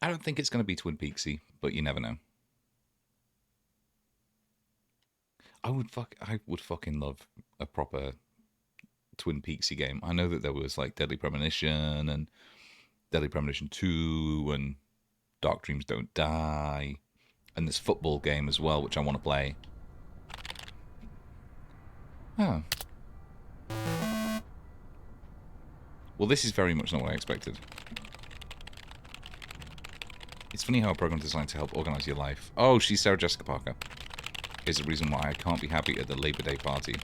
I don't think it's going to be Twin Peaksy, but you never know. I would fucking love a proper Twin Peaksy game. I know that there was like Deadly Premonition and Deadly Premonition 2 and Dark Dreams Don't Die and this football game as well, which I want to play. Oh. Well, this is very much not what I expected. It's funny how a program designed to help organize your life. Oh, she's Sarah Jessica Parker. Is the reason why I can't be happy at the Labor Day party.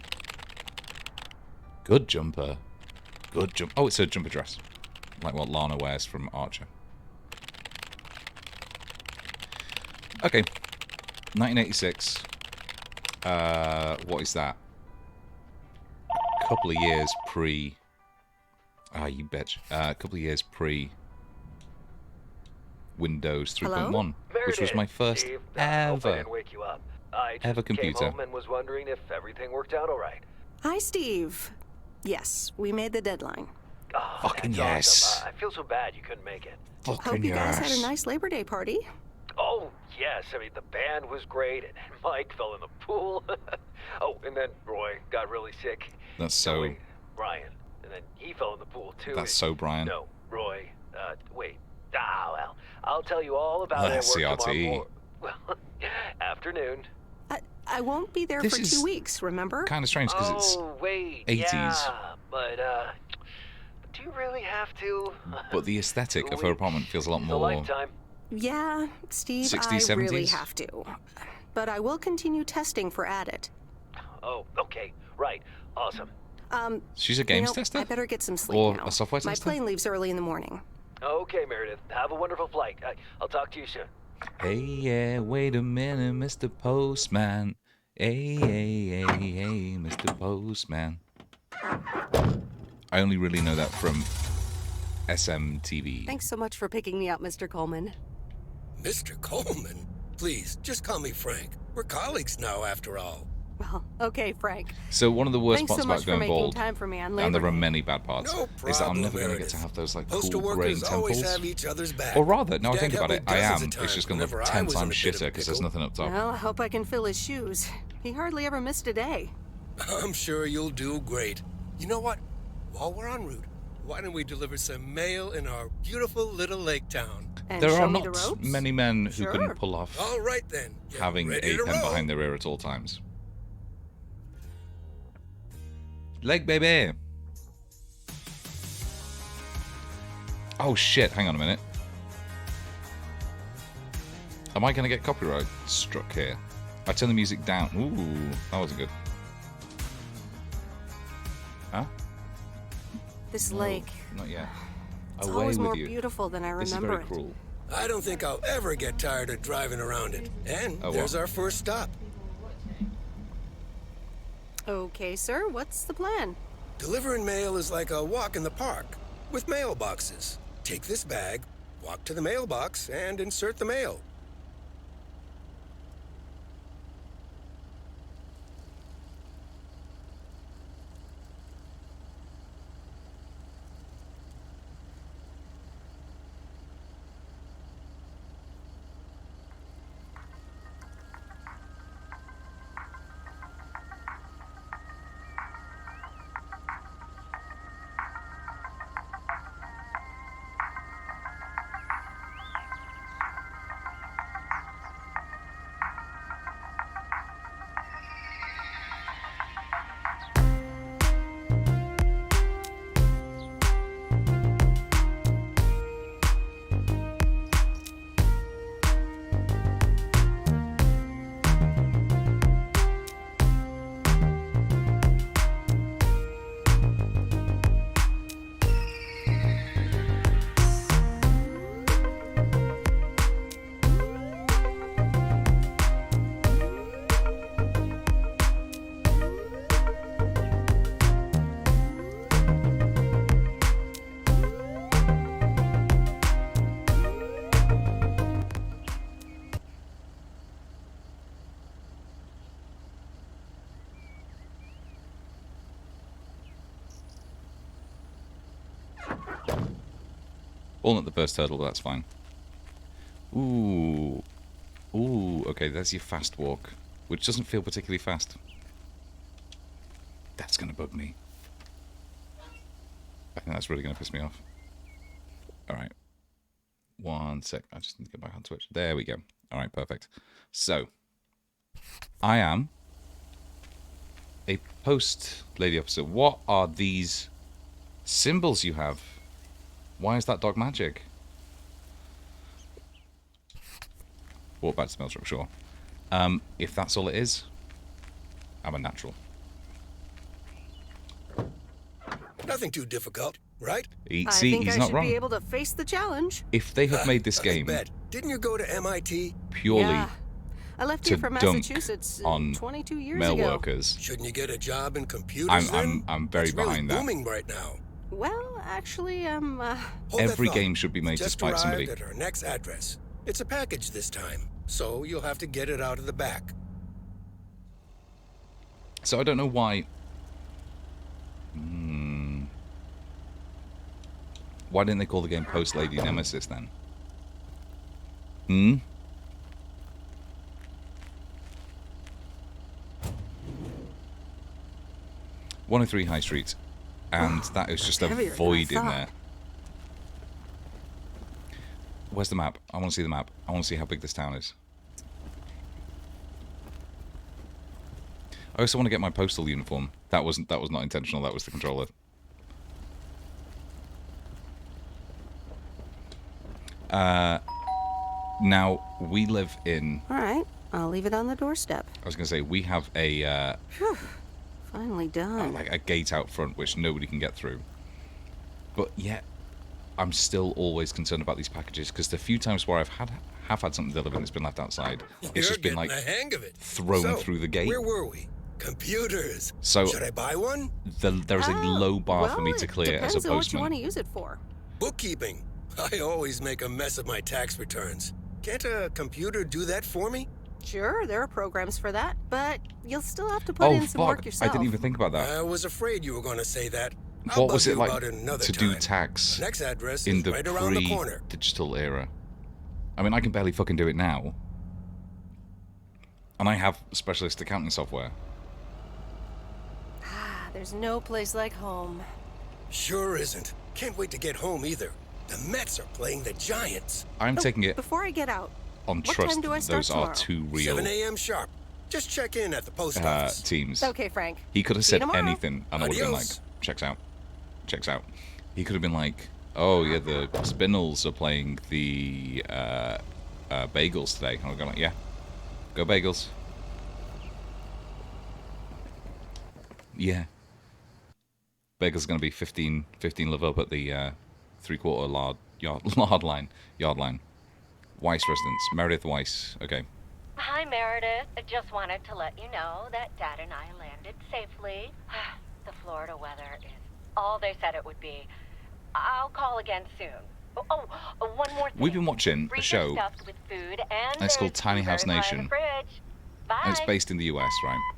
Good jumper. Good jump. Oh, it's a jumper dress. Like what Lana wears from Archer. Okay. 1986. What is that? A couple of years pre... Ah, you bitch. A couple of years pre... Windows 3.1, which was my first ever computer. Came home and was wondering if everything worked out all right. Hi, Steve. Yes, we made the deadline. Oh, fucking yes. Awesome. I feel so bad you couldn't make it. Fucking Hope you guys had a nice Labor Day party. Oh, yes. I mean, the band was great, and Mike fell in the pool. Oh, and then Roy got really sick. That's so... Wait, Brian. And then he fell in the pool, too. That's so Brian. No, Roy. Wait. Ah, well, I'll tell you all about it at work tomorrow. Well, afternoon. I won't be there for 2 weeks, remember? Kind of strange because it's wait, 80s. Yeah, but do you really have to? But the aesthetic of her apartment feels a lot more... Lifetime. Yeah, Steve, 60s, I 70s? really have to. But I will continue testing for Addit. Oh, okay, right, awesome. She's a games tester? I better get some sleep or now. A software tester? My plane leaves early in the morning. Okay, Meredith, have a wonderful flight. I'll talk to you soon. Hey, yeah, wait a minute, Mr. Postman. Hey, hey, hey, hey, Mr. Postman. I only really know that from SMTV. Thanks so much for picking me up, Mr. Coleman. Mr. Coleman? Please, just call me Frank. We're colleagues now, after all. Well, okay, Frank. So one of the worst Thanks parts so much about going for making bald, time for me on Labor and there are Day. many bad parts, No is that I'm problem, never going to get Meredith. to have those like Postal cool workers grain always temples. have each other's back. Or rather, now I Dad think about helped it, me I dozens am. of It's times just going to whenever look I 10 was in a times bit of shitter because there's pickle. nothing up top. Well, I hope I can fill his shoes. He hardly ever missed a day. I'm sure you'll do great. You know what? While we're en route, why don't we deliver some mail in our beautiful little lake town? And There show are me the not ropes? many men who Sure. can pull off All right, then. Get having a ready to pen roll. behind their ear at all times. Leg baby! Oh shit, hang on a minute. Am I going to get copyright struck here? I turn the music down. Ooh, that wasn't good. Huh? This No, lake. Not yet. It's Away always with more you. beautiful than I This is remember very it. cruel. I don't think I'll ever get tired of driving around it. And Oh, there's well. our first stop. Okay, sir, what's the plan? Delivering mail is like a walk in the park with mailboxes. Take this bag, walk to the mailbox, and insert the mail. All at the first hurdle, but that's fine. Ooh. Ooh, okay, there's your fast walk, which doesn't feel particularly fast. That's going to bug me. I think that's really going to piss me off. Alright. 1 sec. I just need to get back on Twitch. There we go. Alright, perfect. So, I am a post lady officer. What are these symbols you have? Why is that dog magic? Walk back to the mail truck, sure. If that's all it is, I'm a natural. Nothing too difficult, right? See, I think he's I not should wrong. be able to face the challenge. If they have made this I game bet. Didn't you go to MIT? purely Yeah. I left to here from dunk Massachusetts on 22 years mail ago. workers, Shouldn't you get a job in computers then? I'm very it's really behind that. booming right now. Well, actually, Hold that Every thought. game should be We made to just spite arrived somebody. at our next address. It's a package this time, so you'll have to get it out of the back. So I don't know why. Why didn't they call the game Post Lady Nemesis then? 103 High Street, and that is just a heavier than I void in thought. there. Where's the map? I want to see the map. I want to see how big this town is. I also want to get my postal uniform. That was not intentional. That was the controller. Now we live in. All right, I'll leave it on the doorstep. I was going to say we have a Finally done. like a gate out front which nobody can get through. But yet, I'm still always concerned about these packages because the few times where have had something delivered and it's been left outside, it's You're just been getting like the hang of it. thrown So, through the gate. Where were we? Computers. So- Should I buy one? There is a low bar for me to It clear as depends a on what you want postman. to use it for. Bookkeeping. I always make a mess of my tax returns. Can't a computer do that for me? Sure, there are programs for that, but you'll still have to put Oh in some work fuck! I yourself. didn't even think about that. I was afraid you were going to say that. I'll What bug was it you like about it another to do time. tax Next address in is the right around the corner. pre-digital era? I mean, I can barely fucking do it now, and I have specialist accounting software. There's no place like home. Sure isn't. Can't wait to get home either. The Mets are playing the Giants. I'm taking it Before I get out, on what trust time do I that start those are tomorrow? two real 7 a.m. sharp. Just check in at the post office. teams. okay, Frank. He could have See you said tomorrow. anything, and I would have been like, Adios. checks out. Checks out. He could have been like, oh, yeah, the Spindles are playing the Bagels today. And I would go like, yeah, go Bagels. Yeah. Bagels are going to be 15 live up at the three-quarter yard line. Weiss residence. Meredith Weiss. Okay. Hi, Meredith. I just wanted to let you know that Dad and I landed safely. The Florida weather is all they said it would be. I'll call again soon. One more thing. We've been watching a Freezer show. stuffed with food, and It's called there's Tiny House blueberry pie in Nation. the fridge. Bye. And it's based in the US, right?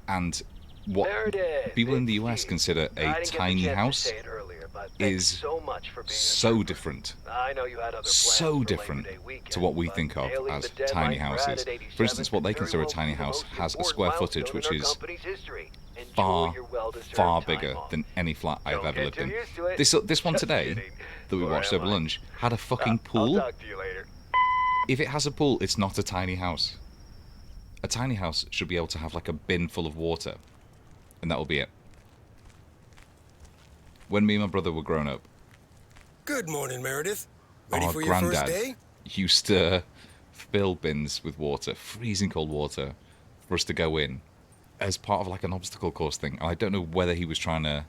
And what Meredith, people in the it's US Steve. consider I a didn't get the tiny chance to house say it earlier, but thanks is so much for being a so trooper. different. I know you had other plans So for Labor different Day weekend, to what we but think of nailing as the deadline tiny for houses. Added 87 For instance, what they could consider a very well tiny be the house most has a important square footage milestone which in our is company's history. Enjoy far, your well-deserved far time bigger off. than any flat I've Don't ever get lived too in. used to it. This one Just today kidding. that we Or watched am over I? lunch had a fucking I'll pool. talk to you later. If it has a pool, it's not a tiny house. A tiny house should be able to have like a bin full of water, and that will be it. When me and my brother were growing up, Good morning, Meredith. Ready our for your first granddad day? used to fill bins with water, freezing cold water, for us to go in as part of like an obstacle course thing. And I don't know whether he was trying to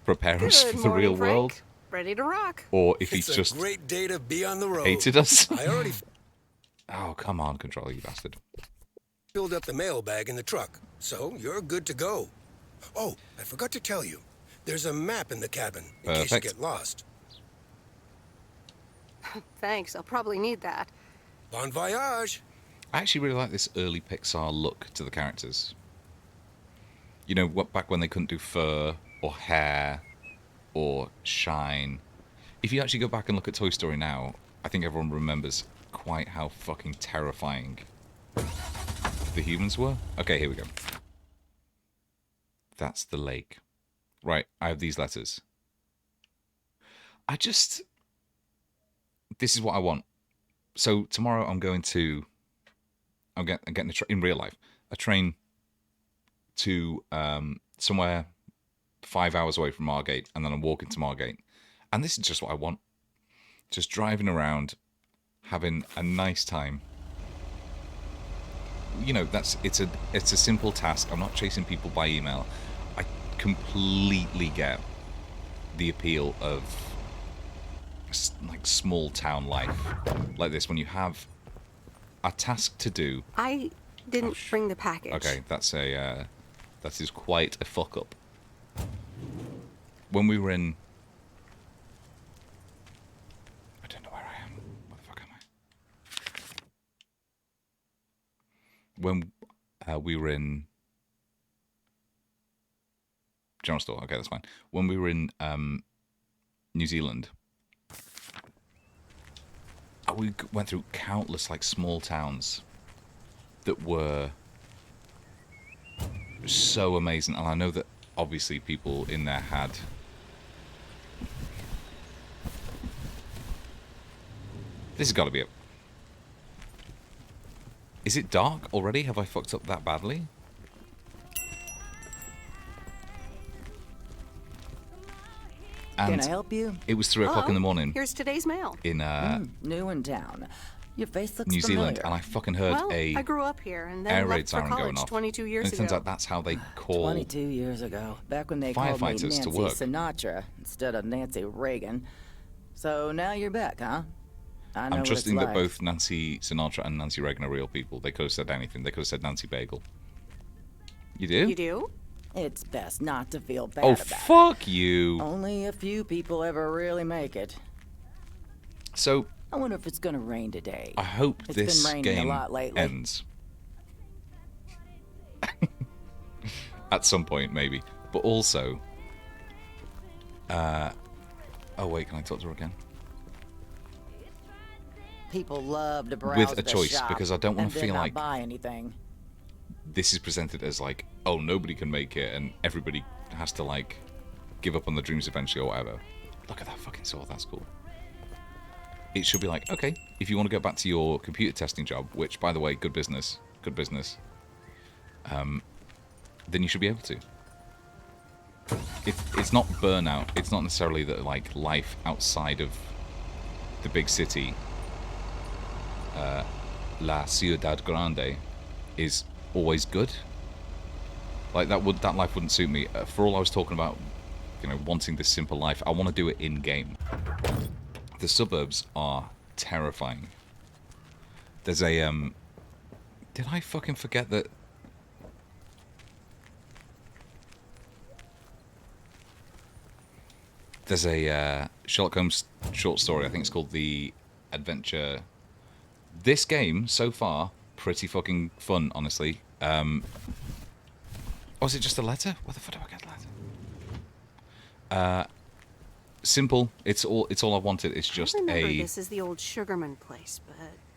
prepare us Good for the morning, real Frank. world, Ready to rock. or if It's he's a just great day to be on the road. hated us. I already Oh, come on, controller, you bastard. filled up the mailbag in the truck, so you're good to go. Oh, I forgot to tell you. There's a map in the cabin in case you Perfect. get lost. Thanks, I'll probably need that. Bon voyage. I actually really like this early Pixar look to the characters. You know, back when they couldn't do fur or hair or shine. If you actually go back and look at Toy Story now, I think everyone remembers quite how fucking terrifying the humans were. Okay, here we go. That's the lake. Right, I have these letters. This is what I want. So tomorrow I'm getting in real life, a train to somewhere 5 hours away from Margate, and then I'm walking to Margate. And this is just what I want. Just driving around, having a nice time. You know, it's a simple task. I'm not chasing people by email. I completely get the appeal of like small town life like this, when you have a task to do. I didn't bring the package. Okay, that is quite a fuck up. When we were in, I don't know where I am. Where the fuck am I? When we were in general store. Okay, that's fine. When we were in New Zealand, we went through countless like small towns that were so amazing, and I know that obviously people in there had this has got to be it. Is it dark already? Have I fucked up that badly? And can I help you? it was 3 o'clock in the morning Here's today's mail. in New in town. Your face looks New familiar. Zealand, and I fucking heard Well, a I grew up here and air then raid left for siren going college off. 22 years and it turns ago. out that's how they call 22 years ago, back when they called me firefighters Nancy to work. Sinatra instead of Nancy Reagan. So now you're back, huh? I know I'm what trusting it's that like. both Nancy Sinatra and Nancy Reagan are real people. They could have said anything. They could have said Nancy Bagel. You do? You do? It's best not to feel bad Oh, about fuck it. you. Only a few people ever really make it. So, I wonder if it's gonna rain today. I hope It's this been raining a game lot lately. ends. At some point, maybe. But also... oh, wait, can I talk to her again? People love to browse With a the choice, shop because I don't want and to then feel not like buy anything. this is presented as like, oh, nobody can make it and everybody has to like give up on their dreams eventually or whatever. Look at that fucking sword, that's cool. It should be like, okay, if you want to go back to your computer testing job, which, by the way, good business, then you should be able to. It's not burnout. It's not necessarily that like life outside of the big city, La Ciudad Grande, is always good. Like that life wouldn't suit me. For all I was talking about, you know, wanting this simple life, I want to do it in game. The suburbs are terrifying. There's a did I fucking forget that? There's a Sherlock Holmes short story. I think it's called The Adventure. This game so far pretty fucking fun, honestly. Oh, is it just a letter? Where the fuck do I get a letter? Simple. It's all I wanted. It's just I remember this is the old Sugarman place, but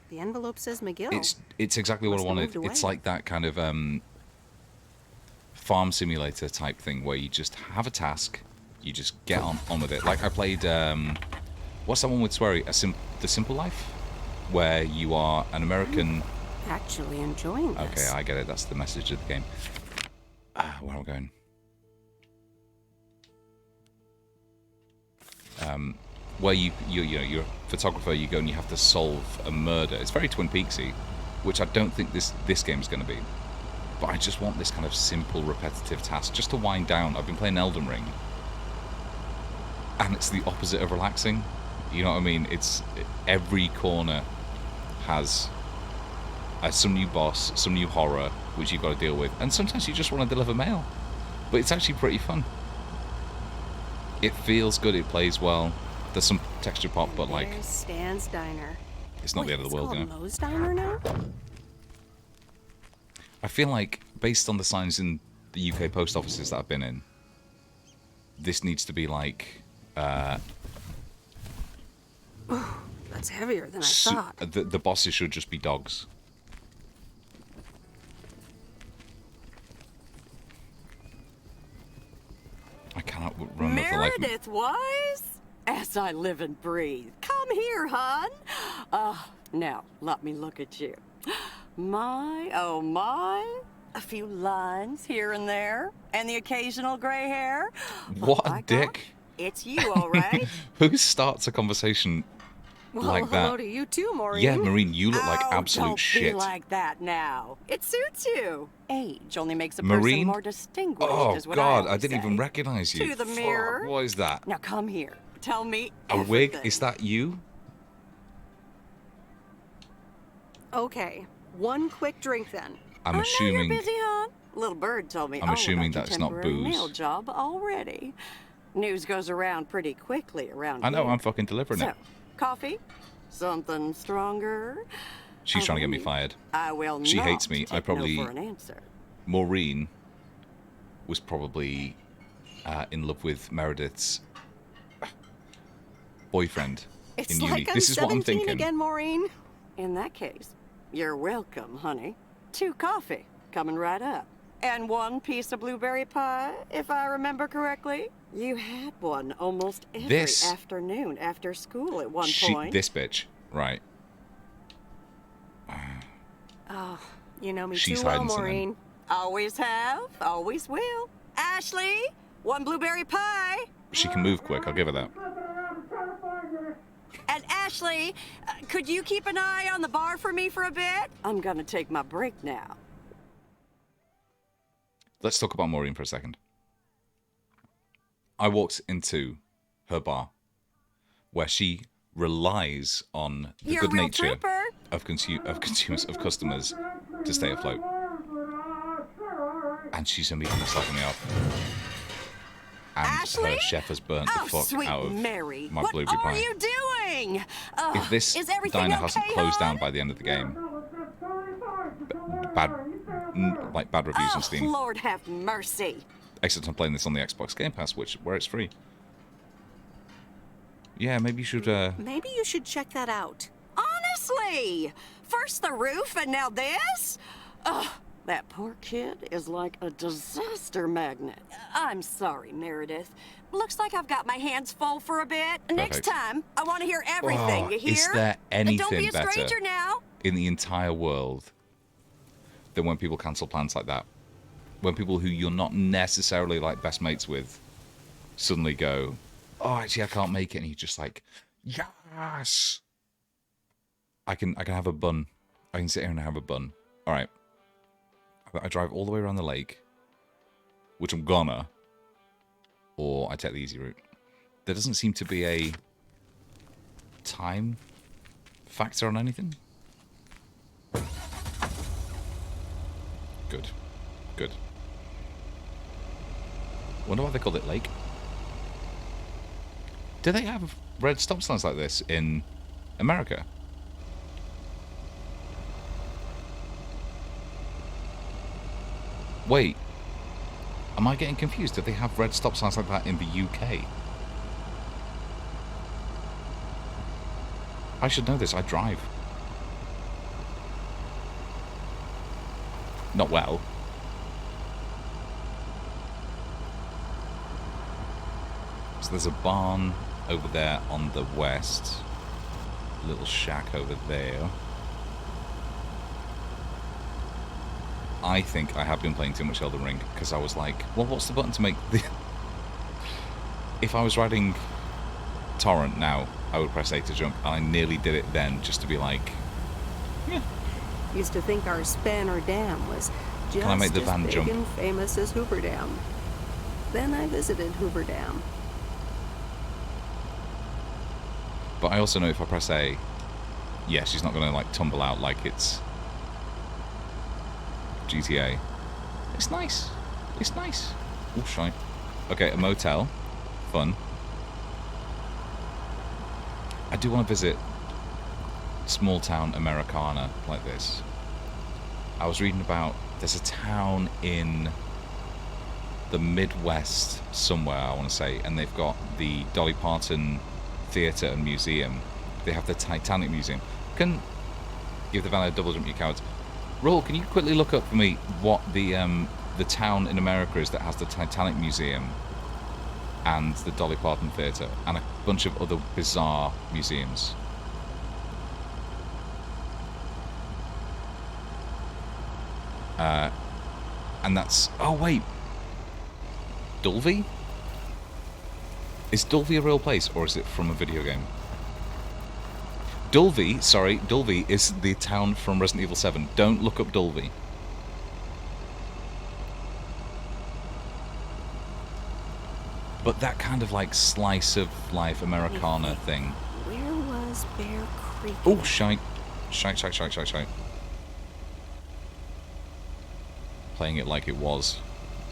the envelope says McGill. It's exactly what I Must have wanted. moved It's away. like that kind of farm simulator type thing where you just have a task, you just get on with it. Like I played what's that one with Swery? The Simple Life, where you are an American. Actually enjoying this. Okay, I get it. That's the message of the game. Where am I going? Where you're a photographer, you go and you have to solve a murder. It's very Twin Peaksy, which I don't think this game is going to be. But I just want this kind of simple, repetitive task just to wind down. I've been playing Elden Ring, and it's the opposite of relaxing. You know what I mean? It's every corner has some new boss, some new horror, which you've got to deal with, and sometimes you just want to deliver mail. But it's actually pretty fun. It feels good. It plays well. There's some texture pop, but like There's Stan's Diner. it's not the end of the world, It's you called know. Moe's Diner now? I feel like, based on the signs in the UK post offices that I've been in, this needs to be like That's heavier than I thought. The bosses should just be dogs. I cannot remember the life. Meredith Wise? As I live and breathe. Come here, hon. Now, let me look at you. My, oh my. A few lines here and there, and the occasional gray hair. What My a dick. gosh, it's you, all right? Who starts a conversation Well, like hello that? to you too, Maureen. Yeah, Maureen, you look like Oh, absolute don't shit. Be like that now. It suits you. Age only makes a Maureen? person more distinguished, Oh, is what God, I always didn't even say. recognize you. To the Fuck, mirror. what is that? Now come here. Tell me A wig? everything. Is that you? Okay, one quick drink then. I'm I know assuming. you're busy, hon. Little Bird told me I'm all assuming about your that's not temporary booze. nail job already. News goes around pretty quickly around I know, here. I'm fucking delivering So, it. coffee? Something stronger? She's trying to get me Honey, fired. I will She not hates me. take I probably- no for an answer. Maureen was probably in love with Meredith's boyfriend It's in uni. like I'm This is what I'm 17 thinking. again, Maureen. In that case, you're welcome, honey. 2 coffee, coming right up. And 1 piece of blueberry pie, if I remember correctly. You had one almost every This- afternoon after school at one She, point. this bitch, right? Oh, you know me She's too well, hiding something. Maureen. Always have, always will. Ashley, 1 blueberry pie. She can move quick. I'll give her that. And Ashley, could you keep an eye on the bar for me for a bit? I'm gonna take my break now. Let's talk about Maureen for a second. I walked into her bar, where she relies on the You're a good real nature trooper. of customers to stay afloat. And she's immediately slapping me off. And Ashley? her chef has burnt Oh, the fuck sweet out of Mary, my what blueberry are pie. you doing? If this is everything diner okay, hasn't closed down hon? by the end of the game, bad reviews on Oh, Steam. Lord have mercy. Except I'm playing this on the Xbox Game Pass, where it's free. Yeah, maybe you should. Maybe you should check that out. Honestly, first the roof and now this? Ugh, that poor kid is like a disaster magnet. I'm sorry, Meredith. Looks like I've got my hands full for a bit. Next Perfect. time, I want to hear everything, Oh, you hear? is there And don't be anything a better? stranger now. In the entire world than when people cancel plans like that. When people who you're not necessarily like best mates with suddenly go, oh, actually, I can't make it. And you're just like, yes. I can have a bun. I can sit here and have a bun. All right. I drive all the way around the lake, which I'm gonna, or I take the easy route. There doesn't seem to be a time factor on anything. Good. Good. Wonder why they called it Lake. Do they have red stop signs like this in America? Wait. Am I getting confused? Do they have red stop signs like that in the UK? I should know this. I drive. Not well. So there's a barn over there on the west. A little shack over there. I think I have been playing too much Elden Ring because I was like, well, what's the button to make the... If I was riding Torrent now, I would press A to jump, and I nearly did it then just to be like, yeah. Used to think our Spanner Dam was just I make the as van big jump? and famous as Hoover Dam. Then I visited Hoover Dam. But I also know if I press A, yeah, she's not going to like tumble out like it's GTA. It's nice. It's nice. Oh, shite. Okay, a motel. Fun. I do want to visit small town Americana like this. I was reading about there's a town in the Midwest somewhere, I want to say, and they've got the Dolly Parton Theatre and Museum, They have the Titanic Museum. Can give the van a double jump, you cowards. Roll, can you quickly look up for me what the town in America is that has the Titanic Museum and the Dolly Parton Theatre and a bunch of other bizarre museums? And that's... Oh, wait. Dulvey? Is Dulvey a real place, or is it from a video game? Dulvey, sorry, Dulvey is the town from Resident Evil 7. Don't look up Dulvey. But that kind of like slice of life Americana thing. Where was Bear Creek? Oh, shite. Shite. Playing it like it was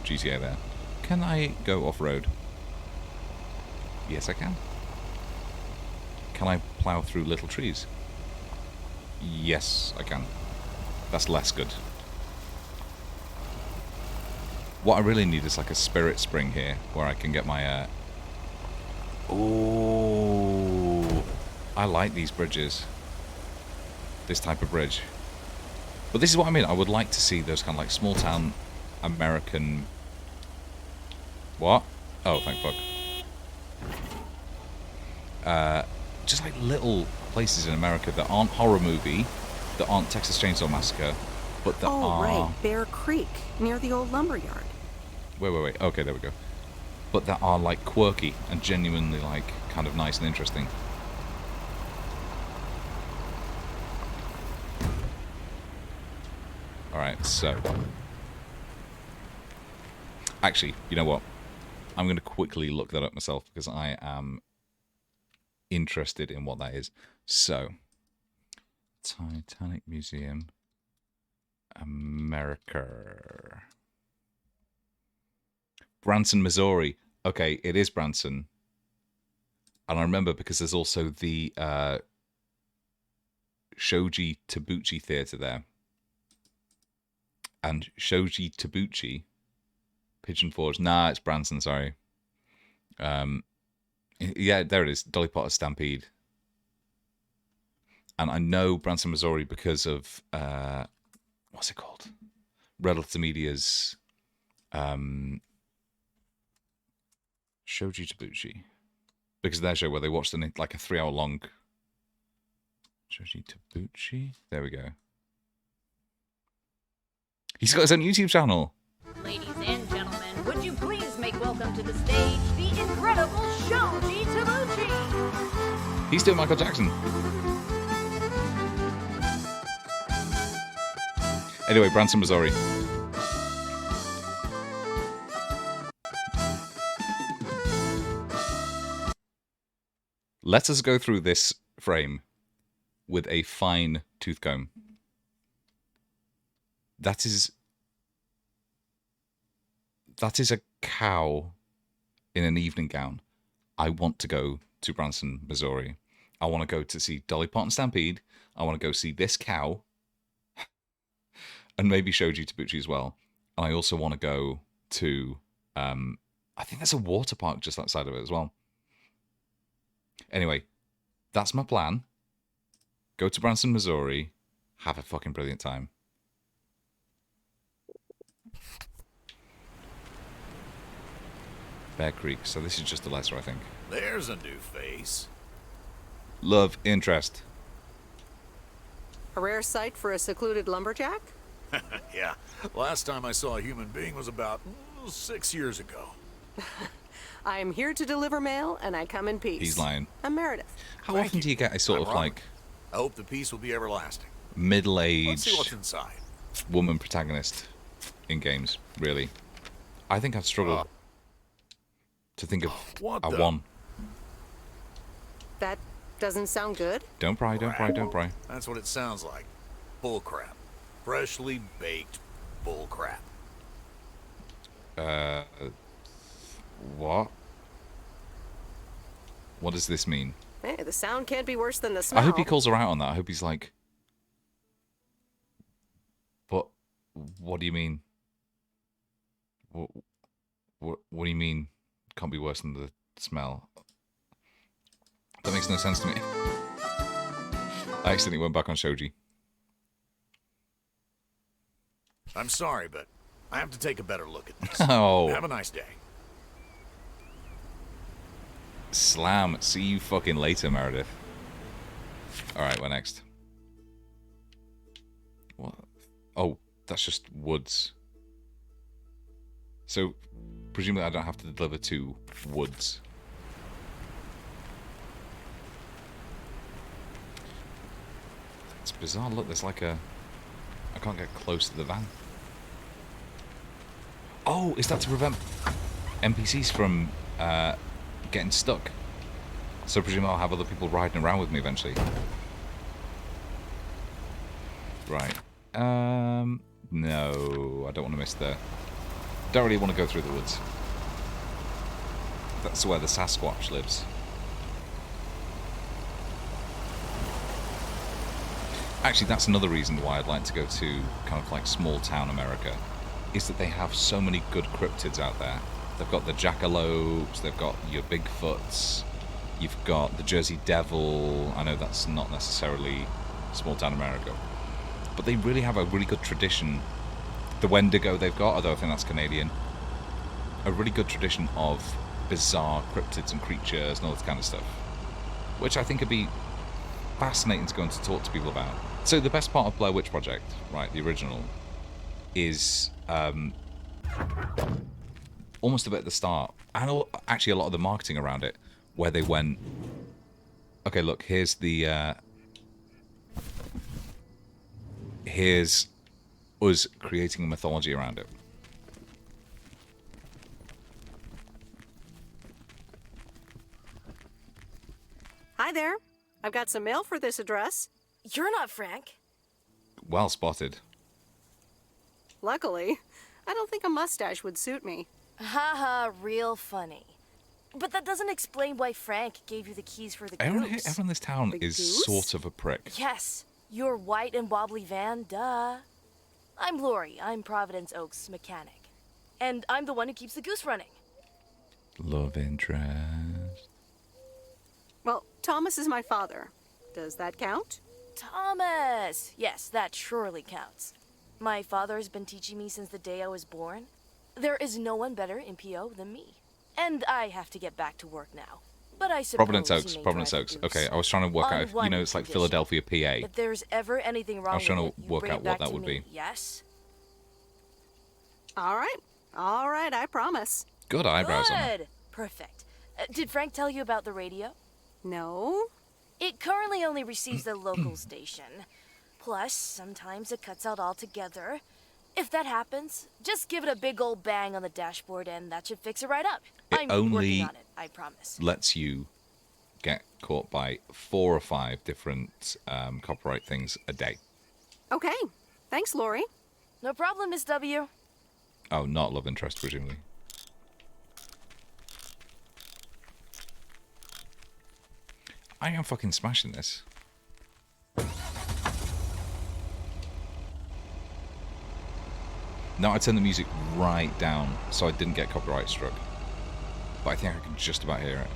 GTA there. Can I go off-road? Yes, I can. Can I plough through little trees? Yes, I can. That's less good. What I really need is like a spirit spring here, where I can get my... Oh, I like these bridges. This type of bridge. But this is what I mean. I would like to see those kind of like small town American... What? Oh, thank fuck. Just like little places in America that aren't horror movie, that aren't Texas Chainsaw Massacre, but that are... right, Bear Creek, near the old lumberyard. Wait. Okay, there we go. But that are like quirky and genuinely like kind of nice and interesting. Alright, so... Actually, you know what? I'm going to quickly look that up myself because I am interested in what that is. So, Titanic Museum, America. Branson, Missouri. Okay, it is Branson. And I remember because there's also the Shoji Tabuchi Theatre there. And Shoji Tabuchi, Pigeon Forge. Nah, it's Branson, sorry. Yeah, there it is. Dolly Parton Stampede. And I know Branson, Missouri because of, what's it called? Red Letter Media's Shoji Tabuchi. Because of their show where they watched like a 3-hour long Shoji Tabuchi. There we go. He's got his own YouTube channel. Ladies and gentlemen, would you please make welcome to the stage the incredible Shoji Tabuchi? He's doing Michael Jackson. Anyway, Branson, Missouri. Let us go through this frame with a fine tooth comb. That is a cow in an evening gown. I want to go to Branson, Missouri. I want to go to see Dolly Parton Stampede. I want to go see this cow. And maybe Shoji Tabuchi as well. And I also want to go to, I think there's a water park just outside of it as well. Anyway, that's my plan. Go to Branson, Missouri. Have a fucking brilliant time. Bear Creek. So this is just a letter, I think. There's a new face. Love interest. A rare sight for a secluded lumberjack? Yeah, last time I saw a human being was about 6 years ago. I am here to deliver mail, and I come in peace. He's lying. I'm Meredith. How often do you get a sort of like I hope the peace will be everlasting. Let's see middle-aged what's inside. woman protagonist in games? Really, I think I've struggled to think of What a the- one. That doesn't sound good. Don't pry, don't pry, don't pry. That's what it sounds like. Bull crap. Freshly baked bull crap. What? What does this mean? Hey, the sound can't be worse than the smell. I hope he calls her out on that. I hope he's like, but what do you mean? What do you mean can't be worse than the smell? That makes no sense to me. I accidentally went back on Shoji. I'm sorry, but I have to take a better look at this. Oh. Have a nice day. Slam. See you fucking later, Meredith. Alright, what next? What? Oh, that's just woods. So, presumably I don't have to deliver to woods. It's bizarre. Look, there's like a... I can't get close to the van. Oh, is that to prevent NPCs from getting stuck? So presumably I'll have other people riding around with me eventually. Right. No, I don't want to miss the... Don't really want to go through the woods. That's where the Sasquatch lives. Actually, that's another reason why I'd like to go to kind of like small town America, is that they have so many good cryptids out there. They've got the jackalopes, they've got your Bigfoots, you've got the Jersey Devil. I know that's not necessarily small town America, but they really have a really good tradition. The Wendigo they've got, although I think that's Canadian, a really good tradition of bizarre cryptids and creatures and all this kind of stuff, which I think would be fascinating to go and to talk to people about. So the best part of Blair Witch Project, right, the original, is almost a bit at the start, and actually a lot of the marketing around it, where they went, okay, look, here's the here's us creating a mythology around it. Hi there. I've got some mail for this address. You're not Frank. Well spotted. Luckily, I don't think a mustache would suit me. Haha, real funny. But that doesn't explain why Frank gave you the keys for the Everyone goose. in this town The is goose? sort of a prick. Yes, your white and wobbly van, duh. I'm Lori. I'm Providence Oaks' mechanic. And I'm the one who keeps the goose running. Love interest. Well, Thomas is my father. Does that count? Thomas! Yes, that surely counts. My father has been teaching me since the day I was born. There is no one better in PO than me. And I have to get back to work now. But I suppose Providence you Oaks, may Providence drive Oaks. the goose. Okay, I was trying to work On out if, one it's like condition. Philadelphia, PA. If there's ever anything wrong was trying with to it, you work bring out it what back that to would me. be. Yes? All right, I promise. Good eyebrows on her. Good! Perfect. Did Frank tell you about the radio? No? It currently only receives the local station. Plus, sometimes it cuts out altogether. If that happens, just give it a big old bang on the dashboard and that should fix it right up. I'm only working on it, I promise. Lets you get caught by 4 or 5 different copyright things a day. Okay. Thanks, Lori. No problem, Miss W. Oh, not love interest, presumably. I am fucking smashing this. Now I turned the music right down so I didn't get copyright struck. But I think I can just about hear it.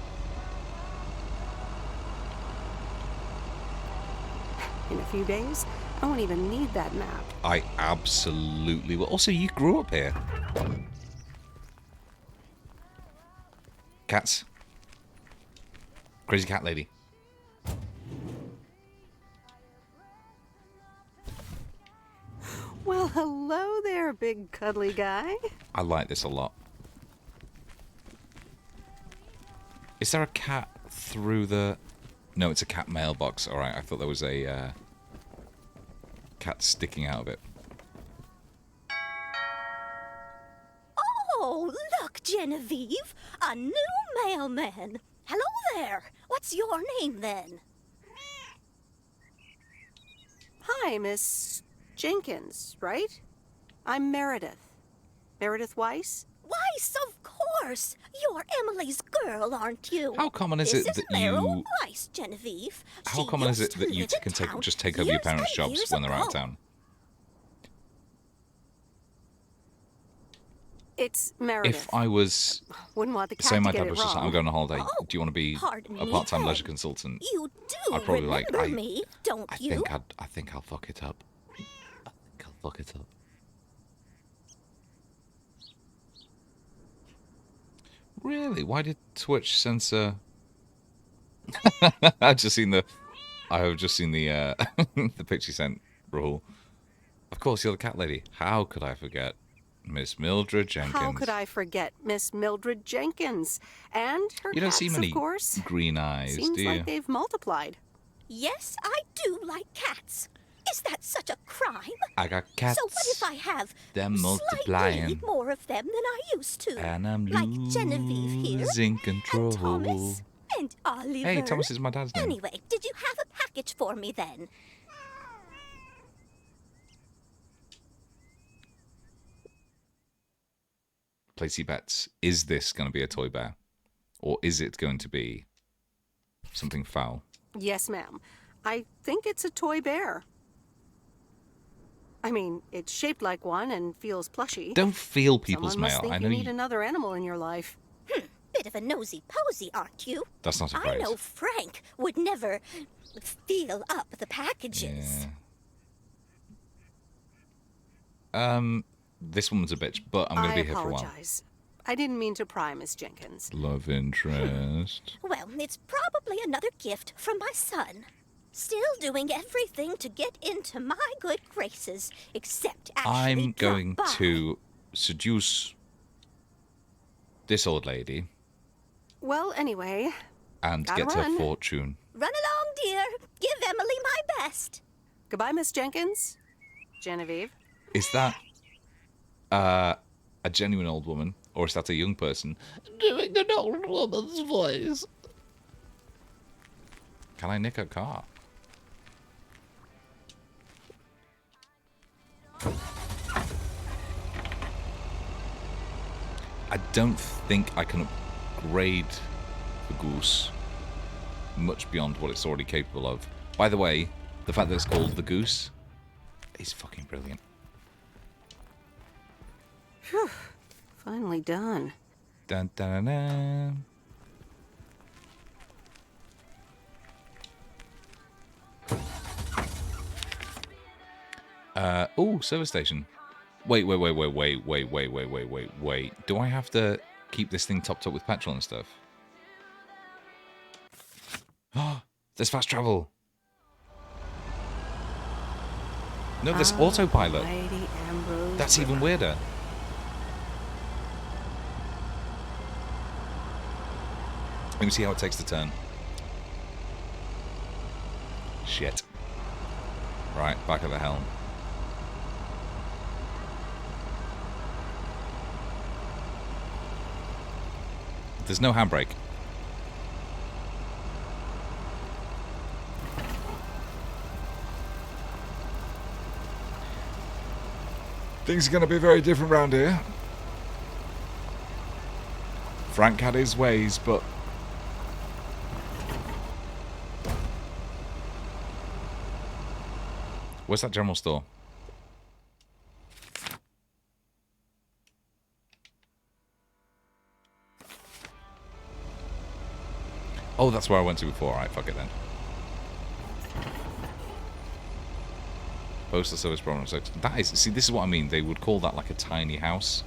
In a few days, I won't even need that map. I absolutely will. Also, you grew up here. Cats. Crazy cat lady. Well, hello there, big cuddly guy. I like this a lot. Is there a cat through the... No, it's a cat mailbox. Alright, I thought there was a cat sticking out of it. Oh, look, Genevieve. A new mailman. Hello there. What's your name, then? Hi, Miss Jenkins, right? I'm Meredith. Meredith Weiss? Weiss, of course. You're Emily's girl, aren't you? How common is This it that Meryl you... Weiss, Genevieve. How She common is used it that to you live in can town just take over your years parents' and jobs years when they're out of ago. town? It's Meredith. If I was... Wouldn't want the cat Say to my get dad it was just like, I'm wrong. going on holiday. Oh, Do you want to be pardon a me, part-time Ted. leisure consultant? You do I'd probably like, remember me, don't you? I think I'll fuck it up. I'll fuck it up. Really? Why did Twitch censor? I have just seen the the picture you sent, Rahul. Of course, you're the cat lady. How could I forget Miss Mildred Jenkins? How could I forget Miss Mildred Jenkins and her You don't cats, see many of course. green eyes, Seems do you? like they've multiplied. Yes, I do like cats. Is that such a crime? I got cats. So what if I have They're slightly multiplying. more of them than I used to? And I'm like Genevieve here, losing control. and Thomas, and Oliver. Hey, Thomas is my dad's name. Anyway, did you have a package for me then? Placey bets. Is this going to be a toy bear? Or is it going to be something foul? Yes, ma'am. I think it's a toy bear. I mean, it's shaped like one and feels plushy. Don't feel people's Someone must mail. think I know you need another animal in your life. Bit of a nosy-posy, aren't you? That's not a I phrase. know Frank would never feel up the packages. Yeah. This woman's a bitch, but I'm going to be here for a while. I apologize. I didn't mean to pry, Miss Jenkins. Love interest. Well, it's probably another gift from my son. Still doing everything to get into my good graces, except actually I'm going drop by. to seduce this old lady Well, anyway, and gotta get run. her fortune. Run along, dear. Give Emily my best. Goodbye, Miss Jenkins. Genevieve. Is that a genuine old woman, or is that a young person doing an old woman's voice? Can I nick a car? I don't think I can upgrade the Goose much beyond what it's already capable of. By the way, the fact that it's called the Goose is fucking brilliant. Phew. Finally done. Dun, dun, dun, dun. Oh, service station. Wait. Do I have to keep this thing topped up with petrol and stuff? Oh, there's fast travel. No, there's autopilot. Lady Ambrose. That's even weirder. Let me see how it takes the turn. Shit. Right, back at the helm. There's no handbrake. Things are going to be very different around here. Frank had his ways, but... Where's that general store? Oh, that's where I went to before. Alright, fuck it then. Postal service problem. So that is, see, this is what I mean. They would call that like a tiny house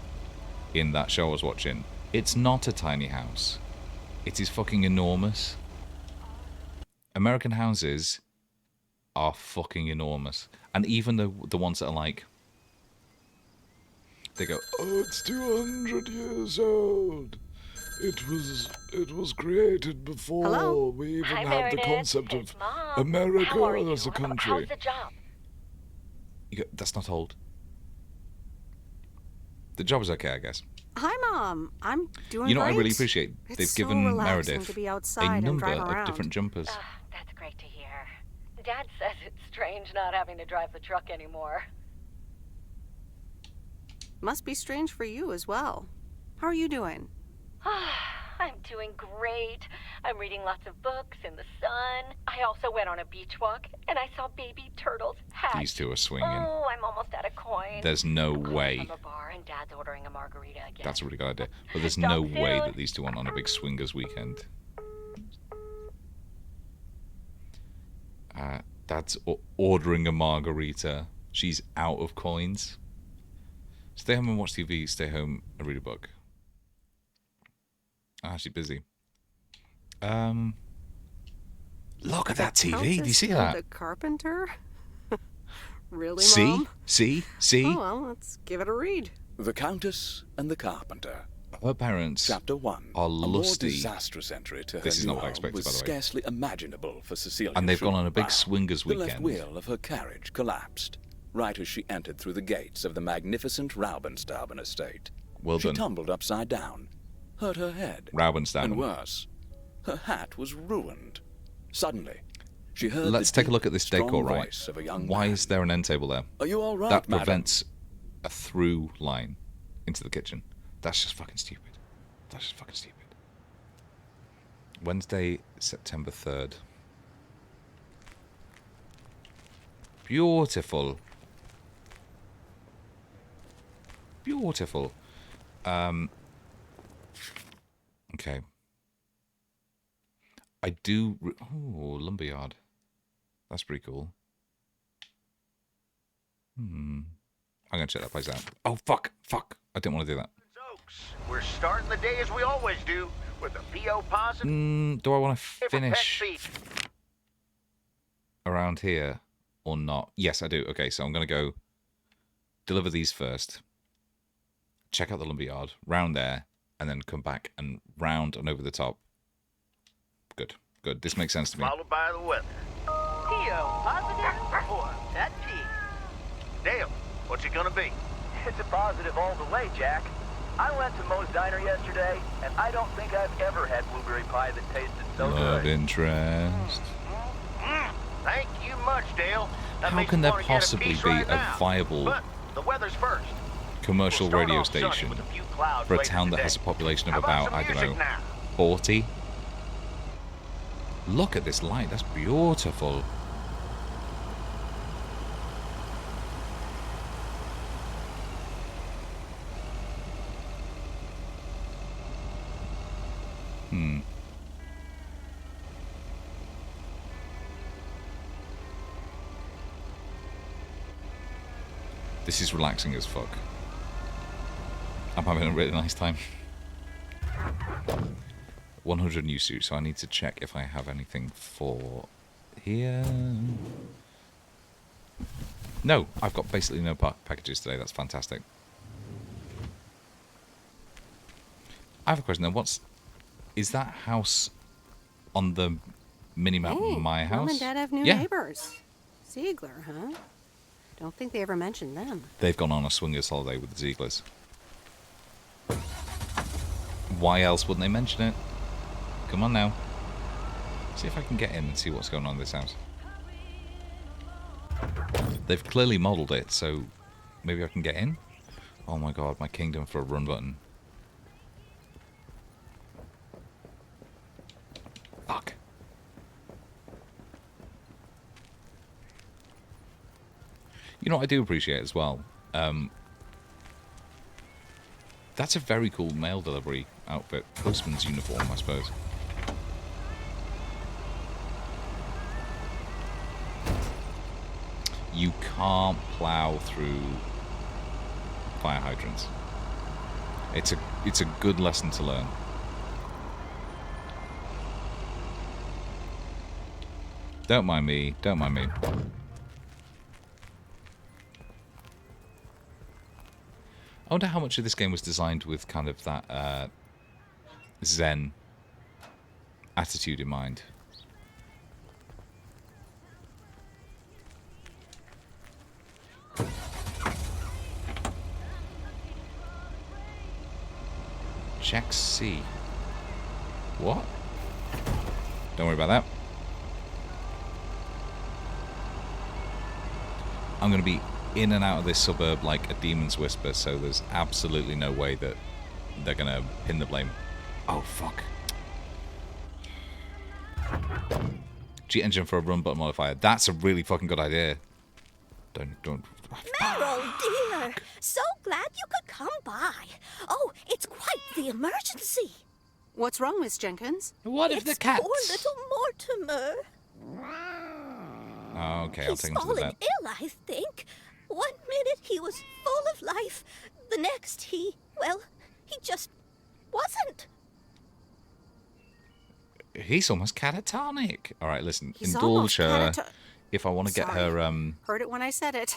in that show I was watching. It's not a tiny house. It is fucking enormous. American houses are fucking enormous. And even the ones that are like, they go, oh, it's 200 years old. It was created before Hello? we even Hi, had Meredith. the concept It's of Mom. America How are you? as a country. How's the job? That's not old. The job is okay, I guess. Hi, Mom. I'm doing You know what I great. really appreciate? It's They've so given relaxing Meredith to be a outside and number drive of around. different jumpers. That's great to hear. Dad says it's strange not having to drive the truck anymore. Must be strange for you as well. How are you doing? I'm doing great. I'm reading lots of books in the sun. I also went on a beach walk, and I saw baby turtles hatch. These two are swinging. Oh, I'm almost out of coin. There's no way. From a bar, and Dad's ordering a margarita again. That's a really good idea. But there's Talk no way soon. that these two went on a big swingers weekend. Dad's ordering a margarita. She's out of coins. Stay home and watch TV. Stay home and read a book. She's busy. Look at that TV. Do you see that? The carpenter? Really, See? Mom? See? Oh, well, let's give it a read. The Countess and the Carpenter. Her parents Chapter 1. are A more lusty. disastrous entry to her This is not what I new expected, home was by the way. scarcely imaginable for Cecilia. And they've gone on a big Brown. swingers The left weekend. wheel of her carriage collapsed right as she entered through the gates of the magnificent Raubenstaben estate. Well she done. tumbled upside down, hurt her head, Raubenstaben. and worse, her hat was ruined. Suddenly, she heard Let's the take a look at this strong decor, right? voice of a young Why man. is there an end table there? Are you all right, That madam? prevents a through line into the kitchen. That's just fucking stupid. That's just fucking stupid. Wednesday, September 3rd. Beautiful. Beautiful. Okay. I do... Oh, lumberyard. That's pretty cool. I'm going to check that place out. Oh, fuck. Fuck. I didn't want to do that. We're starting the day as we always do, with a P.O. positive. Do I want to for pet finish feed. around here or not? Yes, I do. Okay, so I'm going to go deliver these first. Check out the lumberyard, round there, and then come back and round and over the top. Good, good. This makes sense to me. Followed by the weather. P.O. positive for pet peeve. Dale, what's it gonna be? It's a positive all the way, Jack. I went to Moe's Diner yesterday, and I don't think I've ever had blueberry pie that tasted so Love good. interest. Thank you much, Dale. That How makes can me there wanna get a possibly piece be right a now. viable But the weather's first. commercial We'll start radio off sunny station with a few clouds for a later town that today. has a population of How about about, I some don't know, music now? 40? Look at this light. That's beautiful. This is relaxing as fuck. I'm having a really nice time. 100 new suits, so I need to check if I have anything for here. No, I've got basically no packages today. That's fantastic. I have a question then. Is that house on the mini-map Hey, my house? Mom and Dad have new Yeah. neighbors. Ziegler, huh? Don't think they ever mentioned them. They've gone on a swingers holiday with the Zieglers. Why else wouldn't they mention it? Come on now. See if I can get in and see what's going on in this house. They've clearly modelled it, so maybe I can get in? Oh my god, my kingdom for a run button. Fuck. You know what I do appreciate as well? That's a very cool mail delivery outfit. Postman's uniform, I suppose. You can't plow through fire hydrants. It's a good lesson to learn. Don't mind me, don't mind me. I wonder how much of this game was designed with kind of that Zen attitude in mind. Check C. What? Don't worry about that. I'm going to be in and out of this suburb like a demon's whisper, so there's absolutely no way that they're going to pin the blame Oh, fuck. G engine for a run button modifier. That's a really fucking good idea. Don't. Meryl, dear. So glad you could come by. Oh, it's quite the emergency. What's wrong, Miss Jenkins? What if the cats? Poor little Mortimer. Oh, okay, I'll take him to the He's fallen vet. ill, I think. 1 minute he was full of life. The next he just wasn't. He's almost catatonic. All right, listen. He's Indulge almost her. If I want to get her, Heard it when I said it.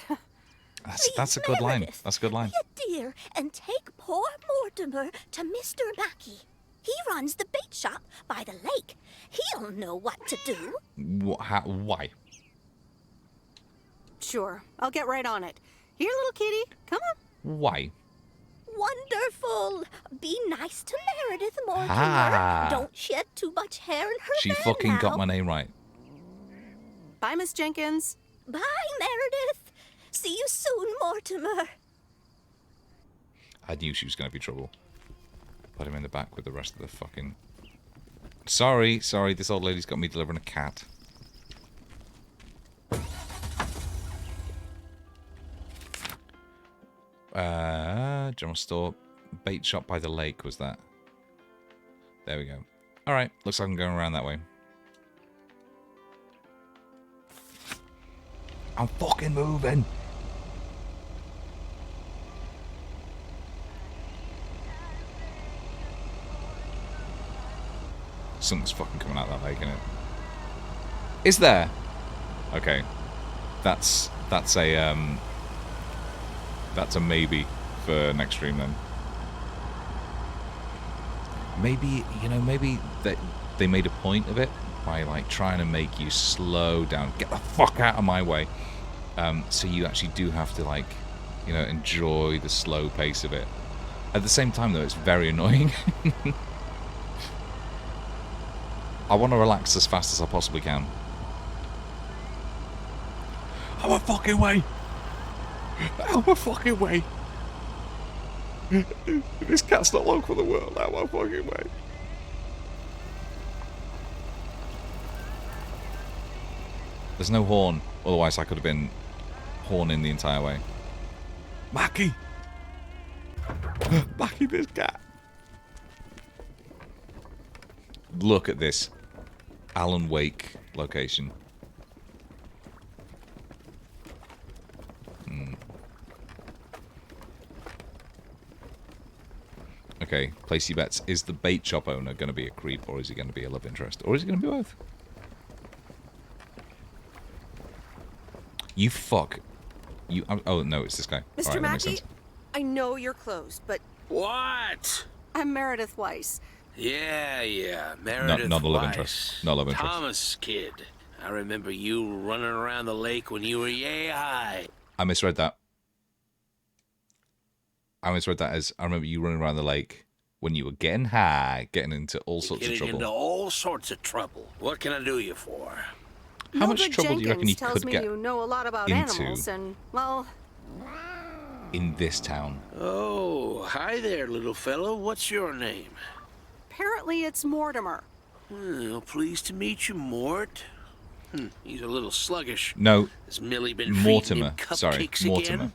that's a good line. Meredith, That's a good line. Be a dear and take poor Mortimer to Mr. Mackey. He runs the bait shop by the lake. He'll know what to do. Why? Sure, I'll get right on it. Here, little kitty, come on. Why? Wonderful. Be nice to Meredith, Mortimer. Ah. Don't shed too much hair in her She van fucking now. got my name right. Bye, Miss Jenkins. Bye, Meredith. See you soon, Mortimer. I knew she was going to be trouble. Put him in the back with the rest of the fucking... Sorry. This old lady's got me delivering a cat. General store. Bait shop by the lake was that. There we go. Alright, looks like I'm going around that way. I'm fucking moving! Something's fucking coming out of that lake, isn't it? Is there? Okay. That's a maybe for next stream then. Maybe, maybe they made a point of it by like trying to make you slow down, get the fuck out of my way. So you actually do have to like, enjoy the slow pace of it. At the same time though, it's very annoying. I want to relax as fast as I possibly can. Out my fucking way! Out my fucking way! This cat's not long for the world. Out my fucking way! There's no horn, otherwise I could have been horning the entire way. Mackie! Mackie, this cat! Look at this Alan Wake location. Okay, place your bets. Is the bait shop owner going to be a creep, or is he going to be a love interest? Or is he going to be both? You fuck. You. Oh, no, it's this guy. Mr. All right, that makes Mackey, sense. I know you're closed, but... What? I'm Meredith Weiss. Yeah. Meredith Not a love Weiss. interest. Not a love interest. Thomas kid. I remember you running around the lake when you were yay high. I misread that. I misread that as I remember you running around the lake when you were getting high, getting into all sorts of Getting trouble. into all sorts of trouble. What can I do you for? How much Mildred trouble do you reckon you Jenkins could tells me get you know a lot about into animals, and, well... in this town? Oh, hi there, little fellow. What's your name? Apparently it's Mortimer. Well, pleased to meet you, Mort. He's a little sluggish. No, Has Millie been Mortimer. feeding him Sorry, cupcakes Mortimer. again?